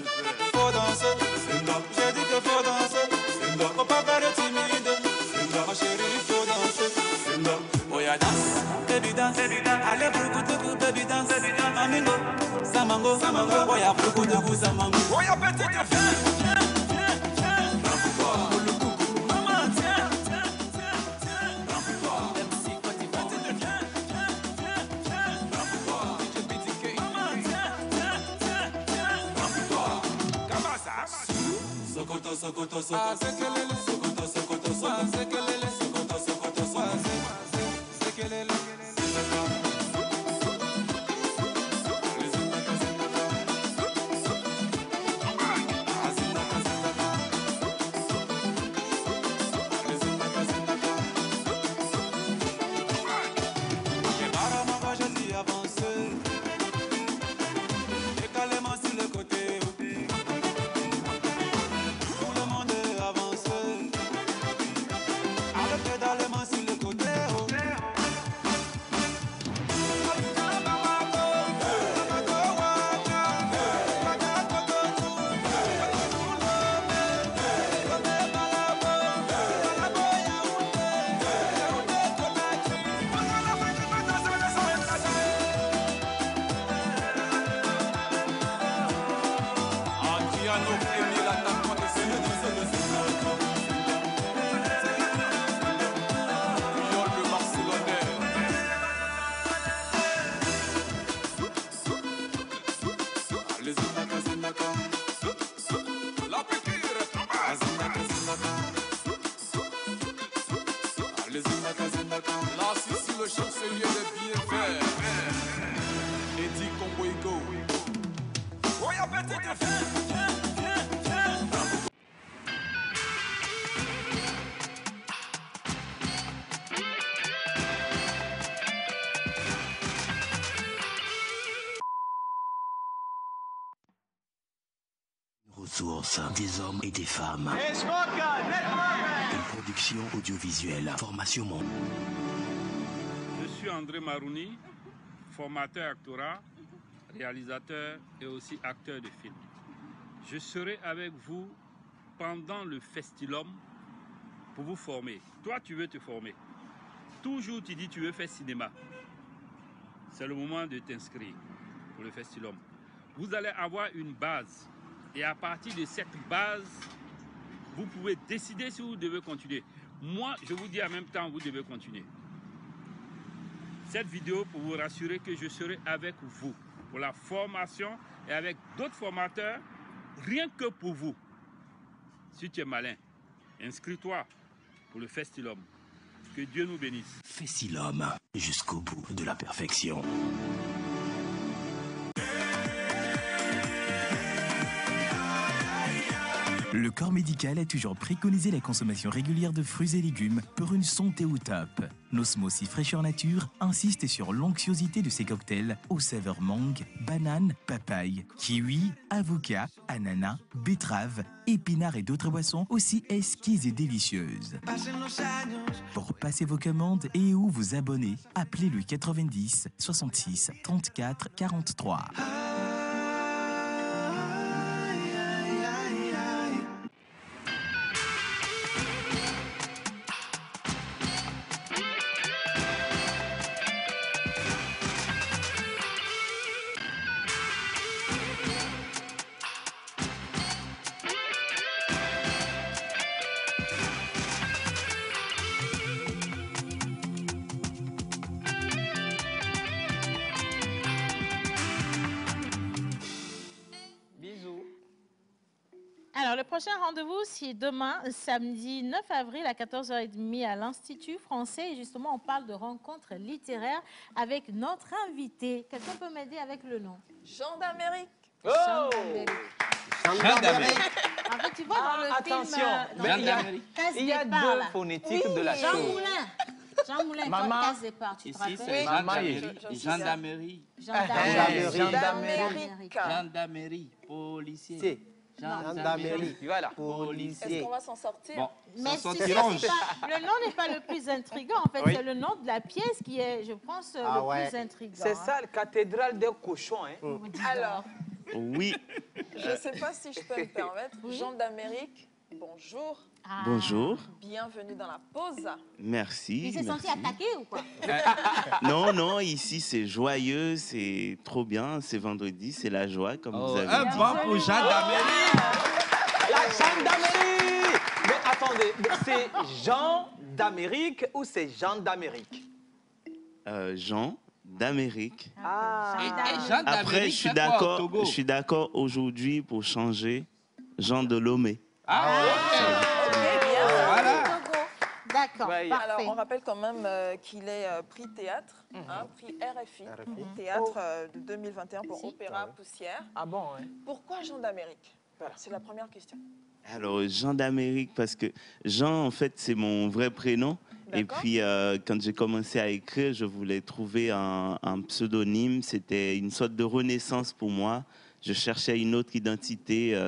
Faut danser, c'est là. J'ai dit que faut danser, c'est là. Faut pas faire timide, c'est là. Ma chérie, faut danser, c'est là. Oh, y'a danse, baby danse, baby danse. Sokoto, Sokoto, Sokoto, Sekelele, Sokoto, Sokoto, Sokoto, Sekelele, Sokoto, Sokoto, Sokoto, Sekelele. Là, si le chancelier est bien fait. Eddie Comboigo. Oh, y'a petite Ressources des hommes et des femmes. Une production audiovisuelle. Formation monde. Je suis André Marouni, formateur actorat, réalisateur et aussi acteur de film. Je serai avec vous pendant le Festilum pour vous former. Toi, tu veux te former. Toujours, tu dis tu veux faire cinéma. C'est le moment de t'inscrire pour le Festilum. Vous allez avoir une base. Et à partir de cette base, vous pouvez décider si vous devez continuer. Moi, je vous dis en même temps, vous devez continuer. Cette vidéo pour vous rassurer que je serai avec vous pour la formation et avec d'autres formateurs, rien que pour vous. Si tu es malin, inscris-toi pour le Festilum. Que Dieu nous bénisse. Festilum, jusqu'au bout de la perfection. Le corps médical a toujours préconisé la consommation régulière de fruits et légumes pour une santé au top. Nos smoothies fraîcheur nature insistent sur l'onctuosité de ces cocktails aux saveurs mangue, banane, papaye, kiwi, avocat, ananas, betterave, épinards et d'autres boissons aussi exquises et délicieuses. Pour passer vos commandes et ou vous abonner, appelez le 90 66 34 43. Alors, le prochain rendez-vous, c'est demain, samedi 9 avril à 14h30 à l'Institut français. Et justement, on parle de rencontres littéraires avec notre invité. Quelqu'un peut m'aider avec le nom? Jean d'Amérique. Oh! Jean d'Amérique. En fait, tu vois dans le attention, film... il y a deux phonétiques de la chose. Jean Moulin. Jean Moulin, Maman. Case départ, tu te rappelles? C'est gendarmerie. Gendarmerie, policier. Gendarmerie, voilà. Est-ce qu'on va s'en sortir? Bon, mais le nom n'est pas le plus intriguant. En fait, c'est le nom de la pièce qui est, je pense, le plus intriguant. C'est ça, la cathédrale des cochons. Hein. Alors, oui. Je ne sais pas si je peux me permettre. Jean d'Amérique, bonjour. Bonjour. Bienvenue dans la pause. Merci. Il s'est senti attaqué ou quoi? Non, non, ici c'est joyeux, c'est trop bien, c'est vendredi, c'est la joie comme vous avez dit. Un bon pour Jean d'Amérique. La Jean d'Amérique. Mais attendez, c'est Jean d'Amérique ou c'est Jean d'Amérique? Jean d'Amérique. Et Jean Après, je suis d'accord aujourd'hui pour changer Jean de Lomé. Voilà. D'accord, parfait. Alors, on rappelle quand même qu'il est prix théâtre, prix RFI, théâtre de 2021 pour Opéra Poussière. Ah bon, oui. Pourquoi Jean d'Amérique? C'est la première question. Alors, Jean d'Amérique, parce que Jean, en fait, c'est mon vrai prénom. Et puis, quand j'ai commencé à écrire, je voulais trouver un pseudonyme. C'était une sorte de renaissance pour moi. Je cherchais une autre identité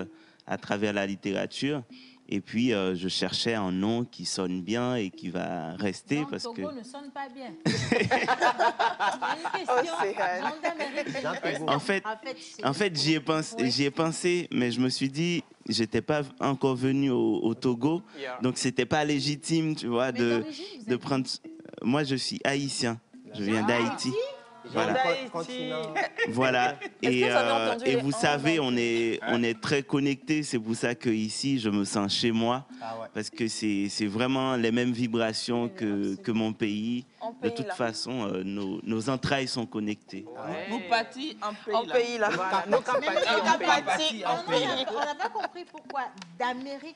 à travers la littérature. Et puis, je cherchais un nom qui sonne bien et qui va rester. Non, parce Togo que... ne sonne pas bien. Une question, Jean d'Amérique. En fait, j'y ai pensé, mais je me suis dit, j'étais pas encore venu au Togo, donc c'était pas légitime, tu vois, de prendre. Moi, je suis haïtien, je viens d'Haïti. Voilà. Voilà. Et vous savez, on est très connectés. C'est pour ça que ici, je me sens chez moi, parce que c'est vraiment les mêmes vibrations que mon pays. De toute façon, nos entrailles sont connectées. Nous pâtis en pays là. Nous pâtis en pays. On n'a pas compris pourquoi d'Amérique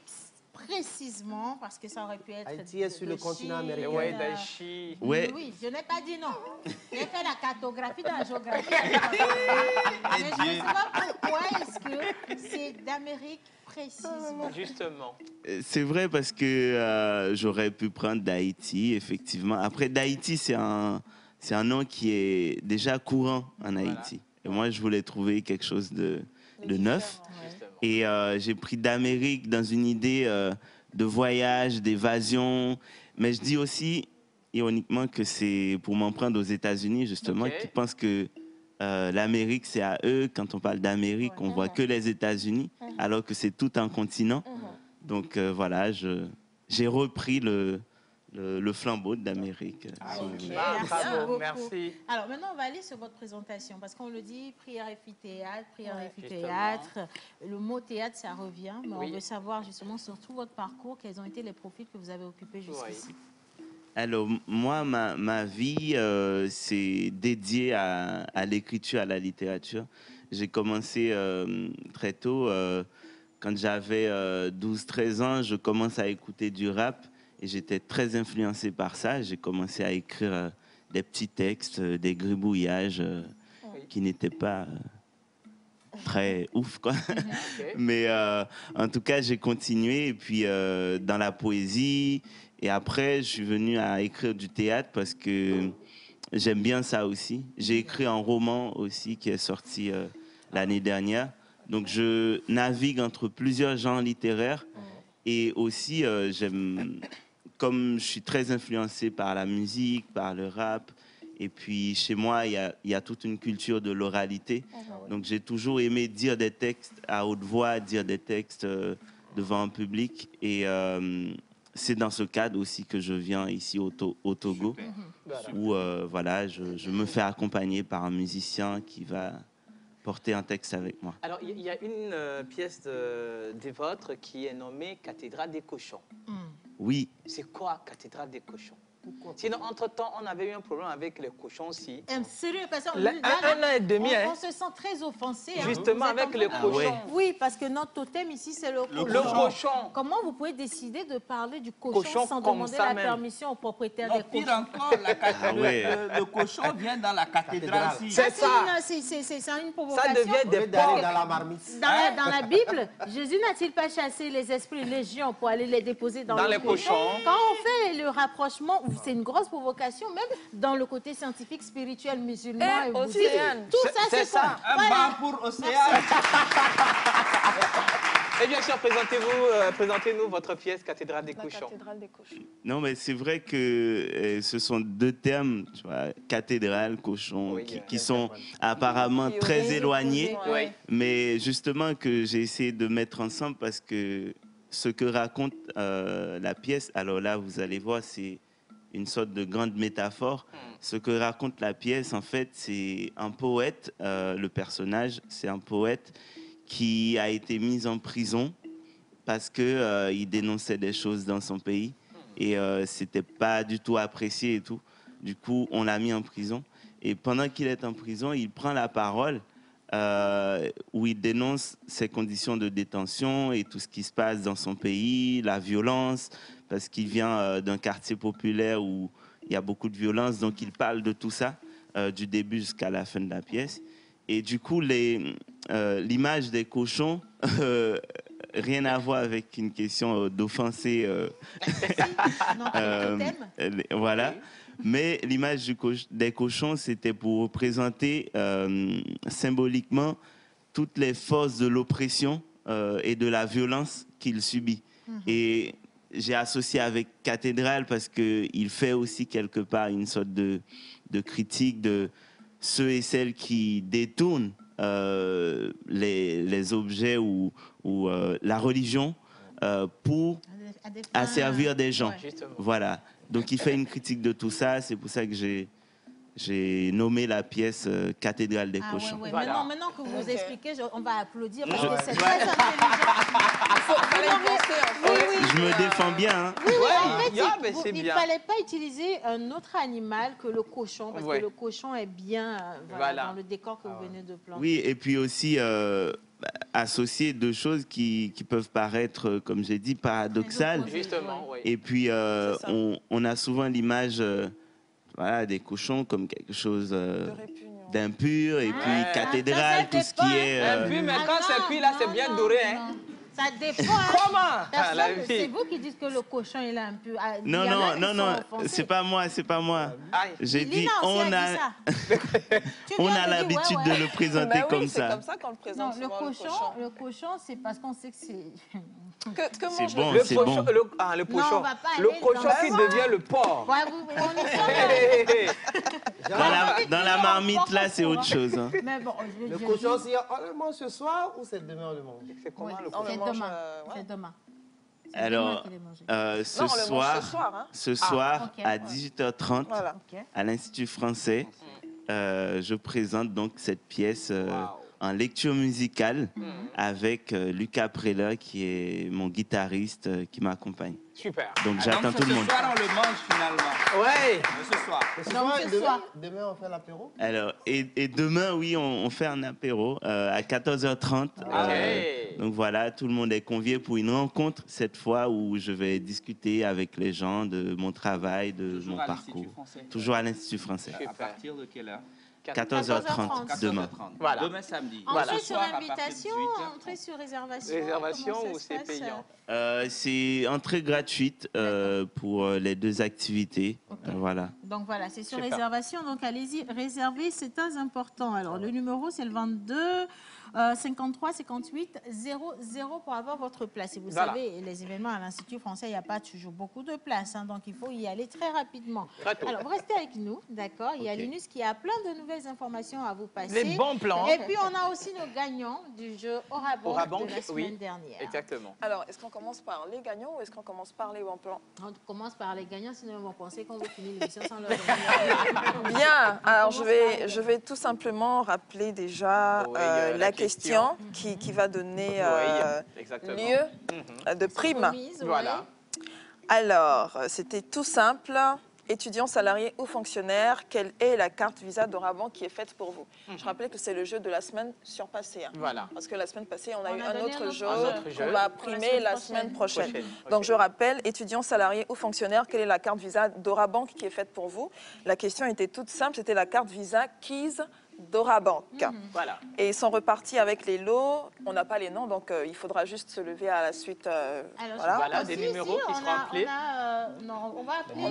précisément, parce que ça aurait pu être... Haïti est sur le continent américain. Oui, d'Haïti. Oui, je n'ai pas dit non. J'ai fait la cartographie dans la géographie. Mais je ne sais pas pourquoi est-ce que c'est d'Amérique précisément. Justement. C'est vrai parce que j'aurais pu prendre d'Haïti, effectivement. Après, d'Haïti, c'est un nom qui est déjà courant en Haïti. Et moi, je voulais trouver quelque chose de neuf. Et j'ai pris d'Amérique dans une idée de voyage, d'évasion. Mais je dis aussi, ironiquement, que c'est pour m'en prendre aux États-Unis, justement, qui pensent que l'Amérique, c'est à eux. Quand on parle d'Amérique, on voit que les États-Unis, alors que c'est tout un continent. Donc voilà, j'ai repris le flambeau d'Amérique. Bravo, merci. Alors maintenant, on va aller sur votre présentation, parce qu'on le dit, prix RFI Théâtre, prix RFI Théâtre. Le mot théâtre, ça revient, mais on veut savoir justement sur tout votre parcours, quels ont été les profils que vous avez occupés jusqu'ici. Alors, moi, ma vie, c'est dédié à l'écriture, à la littérature. J'ai commencé très tôt. Quand j'avais 12-13 ans, je commence à écouter du rap. Et j'étais très influencé par ça. J'ai commencé à écrire des petits textes, des gribouillages qui n'étaient pas très ouf, quoi. Mais en tout cas, j'ai continué. Et puis, dans la poésie. Et après, je suis venu à écrire du théâtre parce que j'aime bien ça aussi. J'ai écrit un roman aussi qui est sorti l'année dernière. Donc, je navigue entre plusieurs genres littéraires. Et aussi, comme je suis très influencé par la musique, par le rap, et puis chez moi, il y a toute une culture de l'oralité. Donc j'ai toujours aimé dire des textes à haute voix, dire des textes devant un public. Et c'est dans ce cadre aussi que je viens ici au Togo, où voilà, je me fais accompagner par un musicien qui va porter un texte avec moi. Alors, il y a une pièce des vôtres qui est nommée Cathédrale des cochons. Oui. C'est quoi Cathédrale des cochons? Sinon, entre-temps, on avait eu un problème avec les cochons aussi. Sérieux, parce qu'on un an et demi. On se sent très offensé. Justement, avec les cochons. Oui, parce que notre totem ici, c'est le cochon. Le cochon. Comment vous pouvez décider de parler du cochon sans demander la permission au propriétaire des cochons? Pire encore, le cochon vient dans la cathédrale. C'est ça. C'est une provocation. Ça devient des porcs. Dans la marmite. Dans la Bible, Jésus n'a-t-il pas chassé les esprits légions pour aller les déposer dans les cochons? Quand on fait le rapprochement, c'est une grosse provocation, même dans le côté scientifique, spirituel, musulman et bouddhiste. Tout ça, c'est ça. Voilà. Pour Océane. Et bien sûr, présentez-nous votre pièce Cathédrale des cochons. Cathédrale des cochons. Non, mais c'est vrai que ce sont deux termes, tu vois, cathédrale, cochon, qui sont apparemment très éloignés, mais justement que j'ai essayé de mettre ensemble parce que ce que raconte la pièce, alors là, vous allez voir, c'est une sorte de grande métaphore. Ce que raconte la pièce, en fait, c'est un poète, le personnage, c'est un poète qui a été mis en prison parce qu'il dénonçait des choses dans son pays et c'était pas du tout apprécié et tout. Du coup, on l'a mis en prison. Et pendant qu'il est en prison, il prend la parole où il dénonce ses conditions de détention et tout ce qui se passe dans son pays, la violence, parce qu'il vient d'un quartier populaire où il y a beaucoup de violence, donc il parle de tout ça, du début jusqu'à la fin de la pièce. Et du coup, l'image des cochons, rien à voir avec une question d'offenser. Voilà. Mais l'image des cochons, c'était pour représenter symboliquement toutes les forces de l'oppression et de la violence qu'il subit. Et j'ai associé avec Cathédrale parce qu'il fait aussi quelque part une sorte de critique de ceux et celles qui détournent les objets ou la religion pour asservir des gens. Ouais. Voilà. Donc il fait une critique de tout ça. C'est pour ça que j'ai nommé la pièce Cathédrale des cochons. Ouais. Voilà. Maintenant que vous expliquez, on va applaudir parce que c'est très intelligent. Je me défends bien. Hein. Oui, en fait, il ne fallait pas utiliser un autre animal que le cochon parce que le cochon est bien dans le décor que vous venez de planter. Oui, et puis aussi associer deux choses qui peuvent paraître, comme j'ai dit, paradoxales. Justement, oui. Et puis on a souvent l'image des cochons comme quelque chose d'impur, et puis cathédrale, tout ce qui est... Impur, mais quand c'est cuit, là, c'est bien doré. Hein. Ça dépend. Comment c'est vous qui dites que le cochon il est impur. Non, c'est pas moi. J'ai dit on a l'habitude de le présenter comme ça. C'est comme ça qu'on le présente. Le cochon, c'est parce qu'on sait que c'est. C'est bon, c'est bon. Le pochon. Le cochon qui devient le porc. Dans la marmite, là, c'est autre chose. Hein. Mais bon, le cochon, on le mange ce soir ou c'est demain on le mange? C'est comment le cochon? C'est demain. Alors, ce soir à 18h30, à l'Institut français, je présente donc cette pièce en lecture musicale avec Lucas Prela, qui est mon guitariste qui m'accompagne. Super. Donc j'attends tout le monde. Ce soir, on le mange finalement. Ouais. Ce soir. Demain, on fait l'apéro? Alors, et demain, oui, on fait un apéro à 14h30. Donc voilà, tout le monde est convié pour une rencontre cette fois où je vais discuter avec les gens de mon travail, de mon parcours. Toujours à l'Institut français. À partir de quelle heure? 14h30 demain. Voilà. Demain samedi. Entrée sur invitation, entrée sur réservation. Réservation ou c'est payant? C'est entrée gratuite pour les deux activités. Voilà. Donc voilà, c'est sur réservation. Donc allez-y, réservez, c'est très important. Alors le numéro, c'est le 22 53 58 00 pour avoir votre place. Et vous savez, les événements à l'Institut français, il n'y a pas toujours beaucoup de place. Hein, donc il faut y aller très rapidement. Alors vous restez avec nous, d'accord? Il y a Linus qui a plein de nouvelles informations à vous passer. Les bons plans. Et puis on a aussi nos gagnants du jeu Orabank de la semaine dernière. Exactement. Alors, est-ce qu'on commence par les gagnants ou est-ce qu'on commence par les bons plans? On commence par les gagnants, sinon ils vont penser qu'on veut finir l'émission sans leur donner. Bien, alors je vais tout simplement rappeler déjà la question qui va donner lieu de prime. Voilà. Alors, c'était tout simple. Étudiants, salariés ou fonctionnaires, quelle est la carte Visa d'Orabank qui est faite pour vous? Je rappelais que c'est le jeu de la semaine surpassée. Hein. Voilà. Parce que la semaine passée, on a eu un autre jeu qu'on va primer la semaine prochaine. Donc je rappelle, étudiants, salariés ou fonctionnaires, quelle est la carte Visa d'Orabank qui est faite pour vous? La question était toute simple, c'était la carte Visa Keys d'Orabank. Voilà. Et ils sont repartis avec les lots. On n'a pas les noms, donc il faudra juste se lever à la suite. Alors, voilà, des numéros qui seront appelés. On va appeler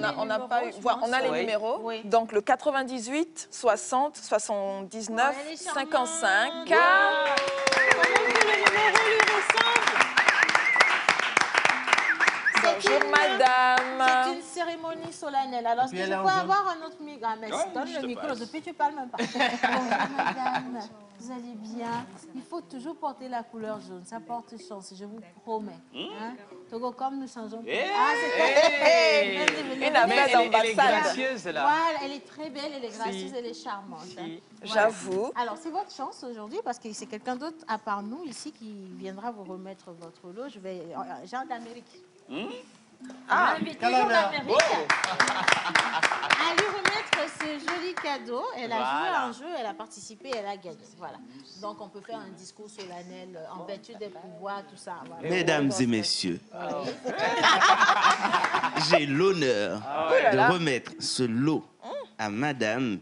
on a les numéros. Oui. Donc le 98 60 79 55. Bonjour madame. C'est une cérémonie solennelle. Alors, est-ce que je peux avoir un autre micro? Mais donne le micro, depuis tu parles même pas. Bonjour madame, vous allez bien? Il faut toujours porter la couleur jaune, ça porte chance, je vous promets. Hein? Togo, comme nous changeons. Une affaire d'ambassade. Elle est gracieuse là. Voilà, elle est très belle, elle est gracieuse, elle est charmante. Hein. J'avoue. Alors, c'est votre chance aujourd'hui parce que c'est quelqu'un d'autre à part nous ici qui viendra vous remettre votre lot. Je vais... Jean d'Amérique. Ah, quel honneur. À lui remettre ce joli cadeau. Elle a joué à un jeu, elle a participé, elle a gagné. Voilà. Donc, on peut faire un discours solennel en vertu des pouvoirs, tout ça. Voilà. Mesdames et messieurs, j'ai l'honneur de remettre ce lot à madame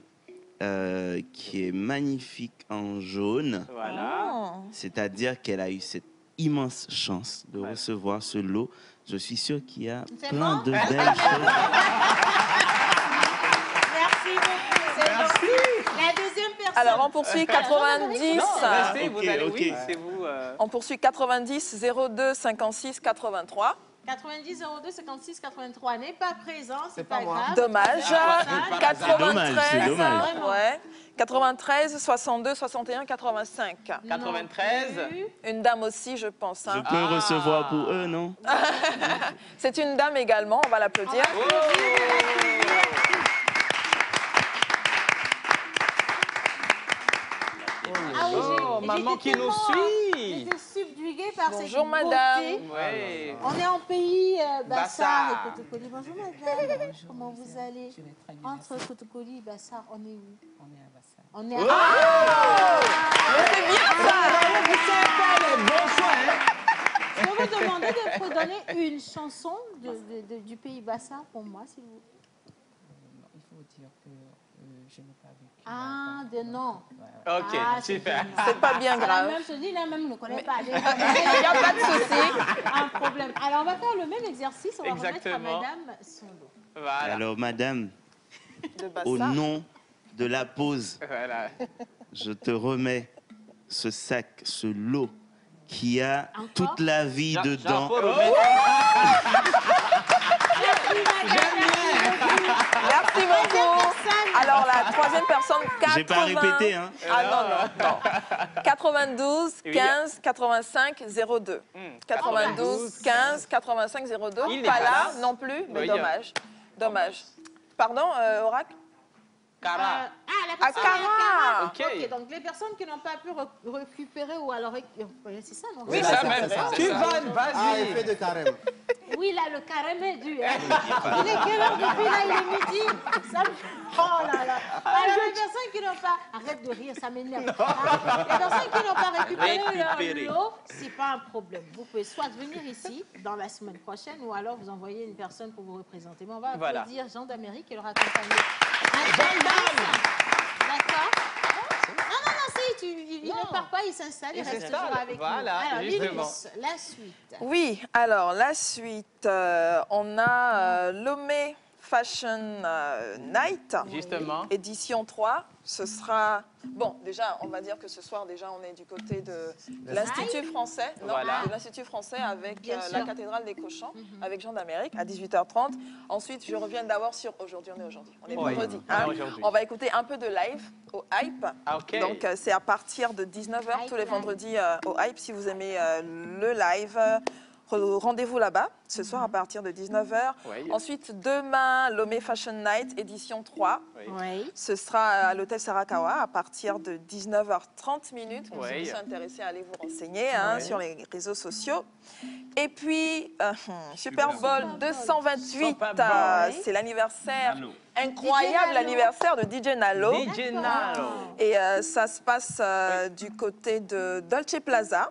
qui est magnifique en jaune. Voilà. C'est-à-dire qu'elle a eu cette immense chance de recevoir ce lot. Je suis sûr qu'il y a plein de belles choses. Merci beaucoup. Merci. La deuxième personne. Alors, on poursuit 90. Non, restez, vous allez, oui, c'est vous. On poursuit 90 02 56 83. 90 02 56 83 n'est pas présent, c'est pas grave. Dommage. 93. C'est dommage. Ouais. 93 62 61 85. 93. Une dame aussi, je pense. Je peux recevoir pour eux, non? C'est une dame également, on va l'applaudir. Ah oui, maman qui nous suit. J'étais subjuguée par cette Bonjour, beauté. madame. Ouais. On est en pays Bassar Bassar. et Kotokoli. Bonjour, madame. Comment vous allez? Entre Kotokoli et Bassar, on est où? On est à Bassar. On est à C'est bien ça. Je peux vous demander de redonner une chanson du pays Bassar pour moi, s'il vous plaît. Il faut dire que je n'ai pas vécu. Ah, de non. Ok, super. C'est pas bien C'est la grave. même chose, lui, là même ne connaît pas. Il n'y a pas de souci. Un problème. Alors, on va faire le même exercice. On va remettre à Exactement. madame son lot. Voilà. Alors, madame, De Bassar. au nom de la pause, Voilà. je te remets ce sac, ce lot qui a toute la vie dedans. Merci beaucoup. Alors, la troisième personne, 80... J'ai pas répété, hein. Ah non. 92 15 85 02. 92 15 85 02. Il n'est Pas pas là là. non plus, mais Oui. dommage. Pardon, Oracle? Cara. La Ah, personne Cara. Ok. Ok, donc les personnes qui n'ont pas pu récupérer ou alors... C'est ça, non? C'est ça même. Tu vas, Ah, vas-y. effet de carême. Oui, là, le carême est dû. Hein. Il est quelle heure depuis là? Il est midi. Ça me... Oh là là. Alors, les personnes qui n'ont pas... Arrête de rire, ça m'énerve. Les personnes qui n'ont pas récupéré leur lot, c'est pas un problème. Vous pouvez soit venir ici dans la semaine prochaine ou alors vous envoyer une personne pour vous représenter. Mais on va applaudir Jean d'Amérique et leur accompagner. D'accord? Non, si, il ne part pas, il s'installe, il reste toujours avec nous. Alors, Linus, la suite. Oui, alors la suite, on a Lomé Fashion Night, Justement. édition 3. Ce sera... Bon, déjà, on va dire que ce soir, déjà, on est du côté de l'Institut français. Non, de l'Institut français avec la cathédrale des Cochons, avec Jean d'Amérique, à 18h30. Ensuite, je reviens d'abord sur aujourd'hui. On est vendredi. Hein. On va écouter un peu de live au Hype. Okay. Donc, c'est à partir de 19h tous les vendredis au Hype. Si vous aimez le live, rendez-vous là-bas, ce soir à partir de 19h. Oui. Ensuite, demain, Lomé Fashion Night, édition 3. Oui. Ce sera à l'hôtel Sarakawa à partir de 19h30. Pour ceux qui sont intéressés à aller vous renseigner sur les réseaux sociaux. Et puis, Super Bowl 228, c'est l'anniversaire, incroyable anniversaire de DJ Nalo. DJ Nalo. Et ça se passe du côté de Dolce Plaza,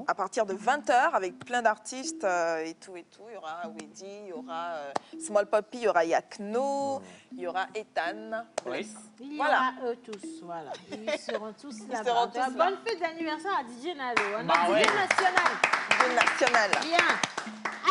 à partir de 20h, avec plein d'artistes et tout. Il y aura Weddy, il y aura Small Poppy, il y aura Yakno, il y aura Ethan. Oui. Il y aura eux tous, voilà. Ils seront tous là-bas. Bonne fête d'anniversaire à DJ Nalo, DJ national. DJ national. Bien.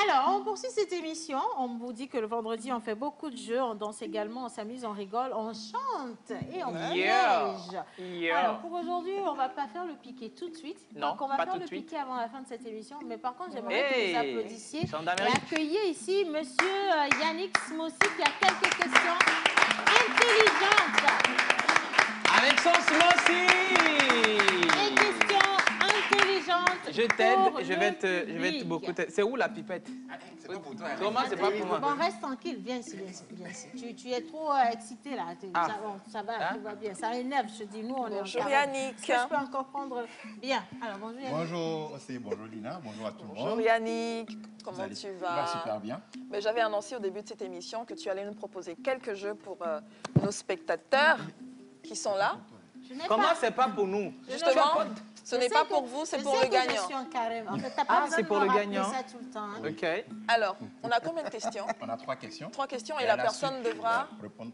Alors, on poursuit cette émission. On vous dit que le vendredi, on fait beaucoup de jeux. On danse également, on s'amuse, on rigole, on chante et on piège. Alors, pour aujourd'hui, on ne va pas faire le piqué tout de suite. Non, donc, on va pas faire tout le de suite. piqué avant la fin de cette émission. Mais par contre, j'aimerais que vous applaudissiez Jean et d'Amérique. accueillir ici Monsieur Yannick Smossi qui a quelques questions intelligentes. Avec son Smossi. Des questions intelligentes Je t'aide, je vais te beaucoup t'aider. C'est où la pipette? C'est pas pour toi. Comment c'est pas pour moi? Bon, reste tranquille, viens ici, viens ici. Tu es trop excité là. Ça va, tout va bien. Ça énerve, je te dis. Nous, on est en Bonjour carré. Yannick. Est-ce que je peux encore prendre... Bien. Alors, bonjour Yannick. Bonjour aussi, bonjour Lina, bonjour à tout le monde. Bonjour Yannick, comment tu vas? Super bien. Mais j'avais annoncé au début de cette émission que tu allais nous proposer quelques jeux pour nos spectateurs qui sont là. Comment c'est pas pour nous? Justement, ce n'est pas pour vous, c'est pour le gagnant. Je suis en carré. En fait, Ah, c'est pour le gagnant. Ça tout le temps, hein. Ok. Alors, on a combien de questions? On a 3 questions. 3 questions et la personne devra répondre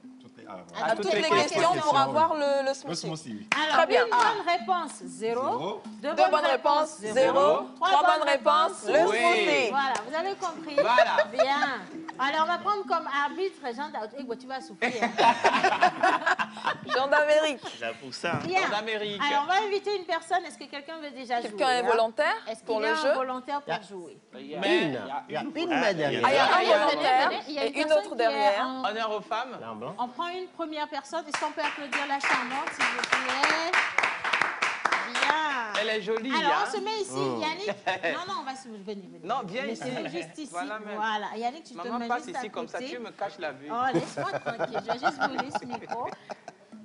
à toutes les questions pour avoir le smoothie. Le smoothie, oui. Alors, très bien. Une bonne réponse, 0. Deux bonnes réponses, 0. 3 bonnes réponses, le smoothie. Voilà, vous avez compris. Voilà. Bien. Alors, on va prendre comme arbitre Jean d'Amérique. Tu vas souffrir. Jean d'Amérique. J'avoue ça. Bien. Jean d'Amérique. Alors, on va inviter une personne. Est-ce que quelqu'un veut déjà jouer? Quelqu'un est volontaire pour le jeu? Un volontaire pour jouer? Il y a une main derrière. Ah, il y a un volontaire Il y a et une personne autre qui est derrière. Honneur aux femmes. On prend une première personne. Est-ce qu'on peut applaudir la charmante, s'il vous plaît? Bien. Elle est jolie. Alors, hein? on se met ici, Yannick. Non, on va se... Venez. Non, viens ici. Mettez-vous juste ici. Voilà, même. Voilà. Yannick, tu te Maman mets passe juste à ici comme ça, côté. tu me caches la vue. Oh, laisse-moi tranquille. Je vais juste brûler ce micro.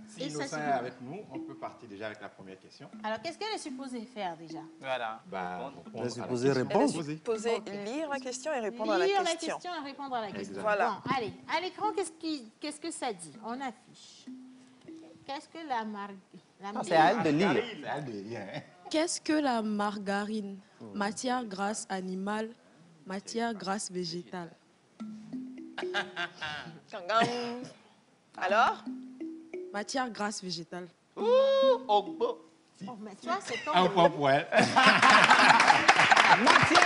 Si Innocent est avec nous, on peut partir déjà avec la première question. Alors, qu'est-ce qu'elle est supposée faire déjà? Voilà. Elle est supposée répondre. Lire la question et répondre à la question. Lire la question et répondre à la question. Voilà. Bon, allez, à l'écran, qu'est-ce que ça dit? On affiche. Qu'est-ce que la margarine? C'est à elle de lire. C'est à elle de lire. Qu'est-ce que la margarine? Matière grasse animale, matière grasse végétale. Alors? Matière grasse végétale. Ouh, Ogbo. Oh, mais toi, c'est ton... Un point pour elle. Matière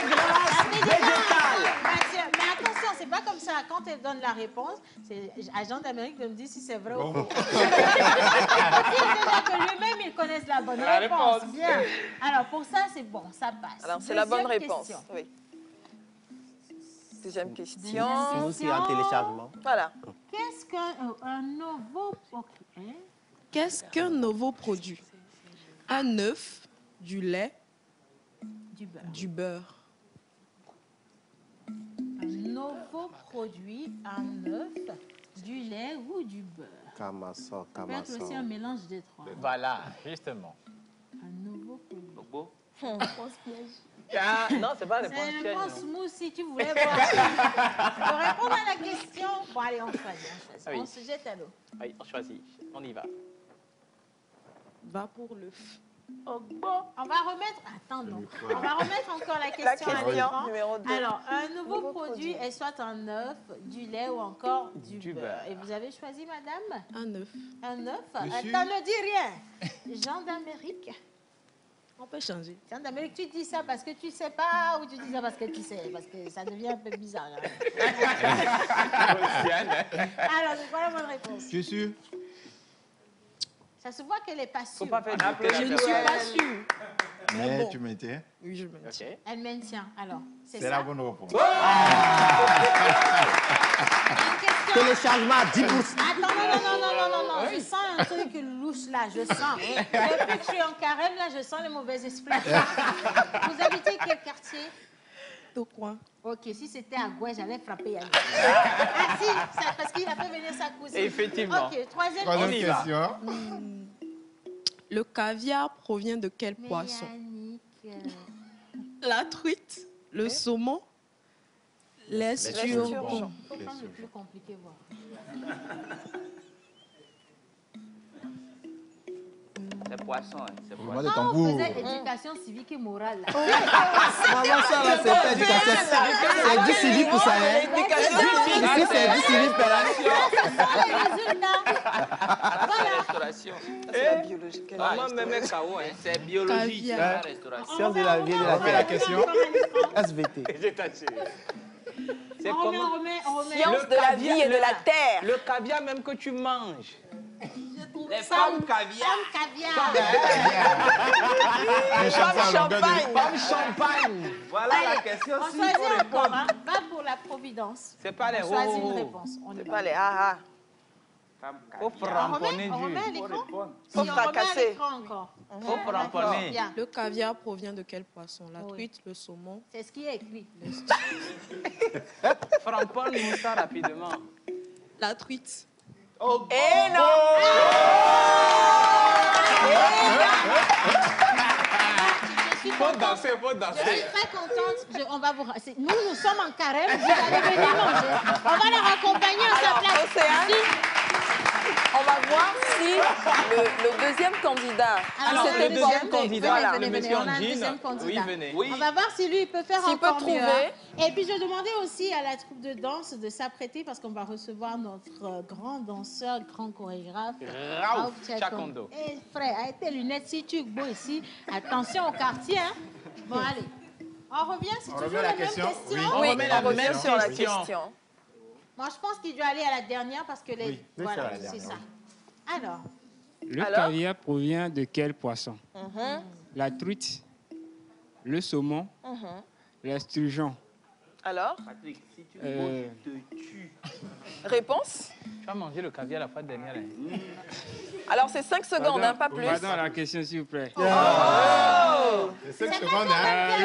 grasse végétale. Mais attention, c'est pas comme ça. Quand elle donne la réponse, c'est à Jean d'Amérique de me dire si c'est vrai ou faux. Déjà que lui-même, il connaisse la bonne réponse. Bien. Alors, pour ça, c'est bon, ça passe. Alors, c'est la bonne Deuxième réponse. question. Oui. Deuxième question. C'est aussi un téléchargement. Voilà. Qu'est-ce qu'un nouveau... Qu'est-ce qu'un nouveau produit? Un œuf, du lait, du beurre. Un nouveau produit, un œuf, du lait ou du beurre. Kamasa, Ça peut être aussi un mélange des trois. Voilà, justement. Un nouveau produit. Ogbo. Réponse piège. Ah, non, c'est pas réponse C'est piège. un smooth si tu voulais voir. Pour répondre à la question. Bon, allez, on choisit. Ah oui. On se jette à l'eau. Oui, on choisit. On y va. Va pour l'œuf. Ogbo. On va remettre... Attends, non. On va remettre encore la question à l'écran. numéro 2. Alors, un nouveau produit est soit un œuf, du lait ou encore du beurre. Et vous avez choisi, madame? Un œuf. Un œuf? Monsieur. Attends, ne dis rien. Jean d'Amérique. On peut changer. Jean d'Amérique, tu dis ça parce que tu sais pas ou tu dis ça parce que tu sais? Parce que ça devient un peu bizarre. Hein. Alors, c'est quoi la bonne réponse? Tu es sûr? Ça se voit qu'elle n'est pas sûre. Faut pas faire Je ne suis pas sûre. Mais bon. tu maintiens? Oui, je maintiens. Ok. Elle maintient. Alors, c'est C'est ça? la bonne réponse. Téléchargement à 10%. Attends, non. Je sens un truc louche là, je sens. Depuis que je suis en carême, là, je sens les mauvais esprits. Vous habitez quel quartier? Au coin. Ok, si c'était à Gouin, j'allais frapper Yannick. Ah si, parce qu'il a fait venir sa cousine. Effectivement. Ok, troisième Troisième question. question. Le caviar provient de quel Mais poisson? Yannick, La truite, le saumon, l'esturgeon. faut prendre le plus compliqué, voir. C'est poisson, hein. C'est Moi, poisson. de Ah, on tambour. faisait éducation civique et morale. Là. Maman, ça là, c'est pas éducation. C'est du civique pour ça. Hein. Ici, c'est du civique pour la Les résultats. C'est restauration. C'est la biologie. Maman me met KO, hein. C'est biologie, c'est Caviar. la restauration. science de la vie et de la Remets la terre. question. SVT. Je t'assure. C'est On comment? remet. Science de la vie et de la terre. Le caviar même que tu manges. Les Femme pommes caviar. caviar. Pommes champagne. Voilà la question. On Si choisit on encore. répond. Hein. Va pour la providence. C'est pas les On choisit une oh. réponse. On y C'est va. pas les ah. Faut framponner on remet à du. l'écran. Faut Si, on remet à fracasser. l'écran encore. Faut framponner. Bien. Le caviar provient de quel poisson? La truite, le saumon. C'est ce qui est écrit. Framponne-nous ça rapidement. La truite. Oh, Eh non! Faut danser, faut Je danser. suis très contente. On va vous... Nous sommes en carême. Vous allez venir manger. On va la raccompagner à sa place. Océane, Si. on va voir si le deuxième candidat. Alors, c'était le deuxième bon. candidat, Voilà. le monsieur on a en un jean. deuxième candidat. Oui, venez. On va voir si lui, il peut faire S'il encore peut mieux. trouver. Et puis, je demandais aussi à la troupe de danse de s'apprêter parce qu'on va recevoir notre grand danseur, grand chorégraphe, Raouf Chakondo. Eh, frère, avec tes lunettes, si tu es beau ici, attention au quartier. Hein. Bon, allez. On revient, c'est toujours la même question. Oui, Oui, on remet la on revient même sur la question. question. Moi, je pense qu'il doit aller à la dernière parce que les... Voilà, c'est la c'est ça. dernière. Alors, Le caviar provient de quel poisson? Mhm, La truite, le saumon, mhm. l'esturgeon. Alors, Patrick, si tu Euh, te tues. réponse? Tu as mangé le caviar la fois dernière. Hein. Alors, c'est 5 secondes, hein, pas plus. Pardon la question, s'il vous plaît. Oh! C'est 5 secondes, hein?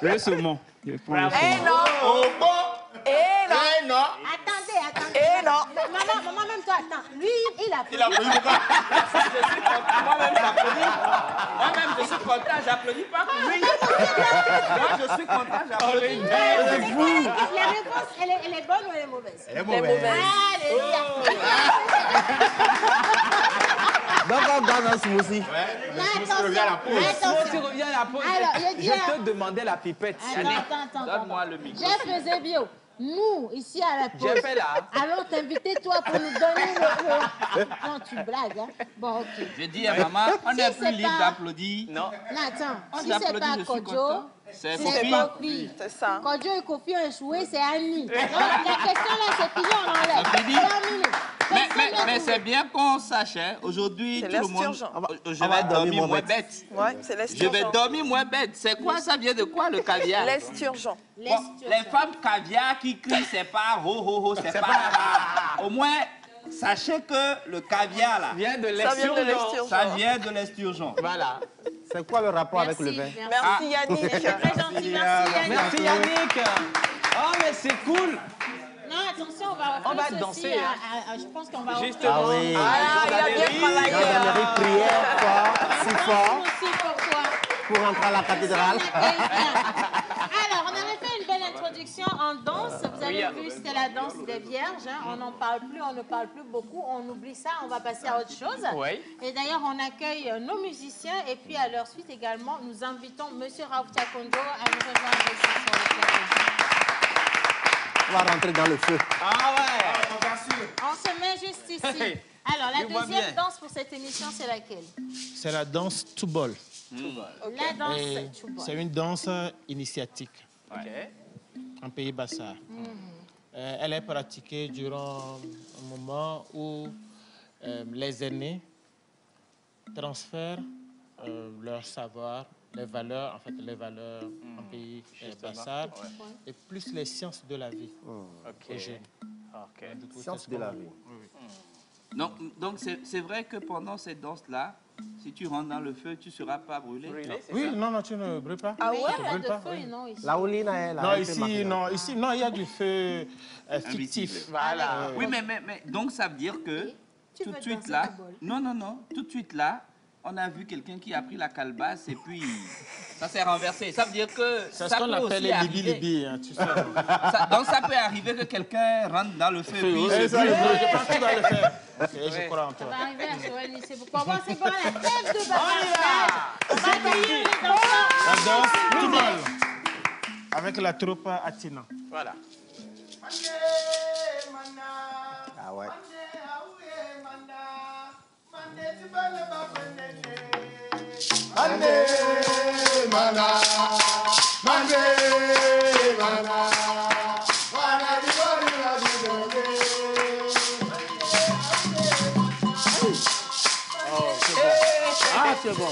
Le saumon. Je prends le Eh saumon. non! Oh, bon! Eh non! Eh non! attendez. Eh non! Maman, même toi, attends. Lui, il a Il a pris pourquoi? Moi-même, j'applaudis. Moi-même, je suis content, j'applaudis pas pour lui. Moi, je suis content, j'applaudis. La réponse, elle est bonne ou elle est mauvaise? Elle est Les mauvaise. Allez, Donc, on gagne un smoothie. Mais Je reviens à la pause. Moi, tu reviens à la pause. Alors, je dis Je te demandais la pipette. Attends. Donne-moi le micro. Jeff Eusebio, nous, ici à la pause, Jeff est là. allons t'inviter, toi, pour nous donner le... Non, tu blagues, hein? Bon, ok. Je dis à maman, on Si n'est c'est plus libre pas- d'applaudir. Non. Non, attends, On si c'est applaudit, pas je suis Kodjo, content. C'est c'est Kofi. pas Kofi. C'est ça. Kodjo et Kofi ont échoué, c'est Annie. Donc, la question là, c'est fini, on enlève. C'est fini. Terminé. Mais c'est bien qu'on sache, hein, aujourd'hui, C'est tout le monde. l'esturgeon. Je vais dormir moins bête. Ouais, c'est Je l'esturgeon. vais dormir moins bête. C'est quoi, ça vient de quoi, le caviar? L'esturgeon. Bon, les femmes caviar qui crient, c'est pas ho ho ho, c'est pas. Au moins, sachez que le caviar là, Vient de Ça vient de l'esturgeon. l'esturgeon. ça vient de l'esturgeon. Voilà. C'est quoi le rapport avec le vin? Merci Yannick. Très gentil, merci Yannick. Merci Yannick. Oh, mais c'est cool. Non, attention, on va danser, aussi hein. je pense qu'on va Justement. Ah oui. Ah, il a bien travaillé. Gendarmerie, prière fort, si fort, aussi pourquoi. pour entrer à la cathédrale. Alors, on avait fait une belle introduction en danse. Vous avez vu, c'était la danse des vierges. Hein. On n'en parle plus, on ne parle plus beaucoup. On oublie ça, on va passer à autre chose. Oui. Et d'ailleurs, on accueille nos musiciens. Et puis, à leur suite également, nous invitons M. Raouf Chakondo à nous rejoindre ici sur le plateau. On va rentrer dans le feu. Ah ouais. On se met juste ici. Alors, la Je vois deuxième bien. danse pour cette émission, c'est laquelle? C'est la danse Toubol. La danse Et Choubol. c'est une danse initiatique Ok. en pays Bassar. Elle est pratiquée durant un moment où les aînés transfèrent leur savoir, les valeurs en pays Bassar, et plus les sciences de la vie aux jeunes. Ok. Du coup, Sciences c'est ce de la qu'on- vie. Non, donc c'est vrai que pendant cette danse-là, si tu rentres dans le feu, tu ne seras pas brûlé. Oui, non, tu ne brûles pas. Ah ouais, Tu il y a brûles de pas, feu, oui. non, ici. La Oulina est là. Non, elle fait ici, marquer. non, il y a du feu fictif. Voilà. Oui, mais donc ça veut dire que Tu tout veux de suite danser là, Toubol? non, tout de suite là, on a vu quelqu'un qui a pris la calebasse et puis ça s'est renversé. Ça veut dire que C'est ça ce qu'on peut appelle aussi les arriver. libi-libi, hein, tu sais. Donc ça peut arriver que quelqu'un rentre dans le feu. Puis Oui, se ça, brûle. je pense que tu vas le faire. Ok, je crois en On toi. va arriver à Joël Nissé. Pour commencer par la tête de Babacar. On va accueillir les danseurs. La danse Toubol. Avec la troupe Atina. Voilà. Ah ouais. Ah, c'est bon.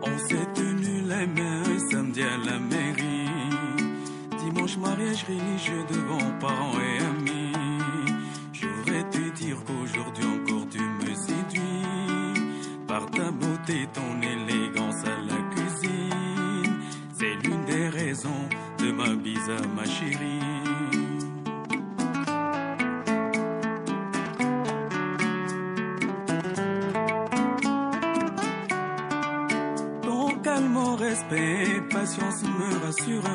On s'est tenu les mains samedi à la mairie. Dimanche mariage religieux devant parents et amis. Je voudrais te dire qu'aujourd'hui encore tu me séduis. Par ta beauté, ton élégance à la cuisine. C'est l'une des raisons de ma bise à ma chérie. Respect, patience me rassure.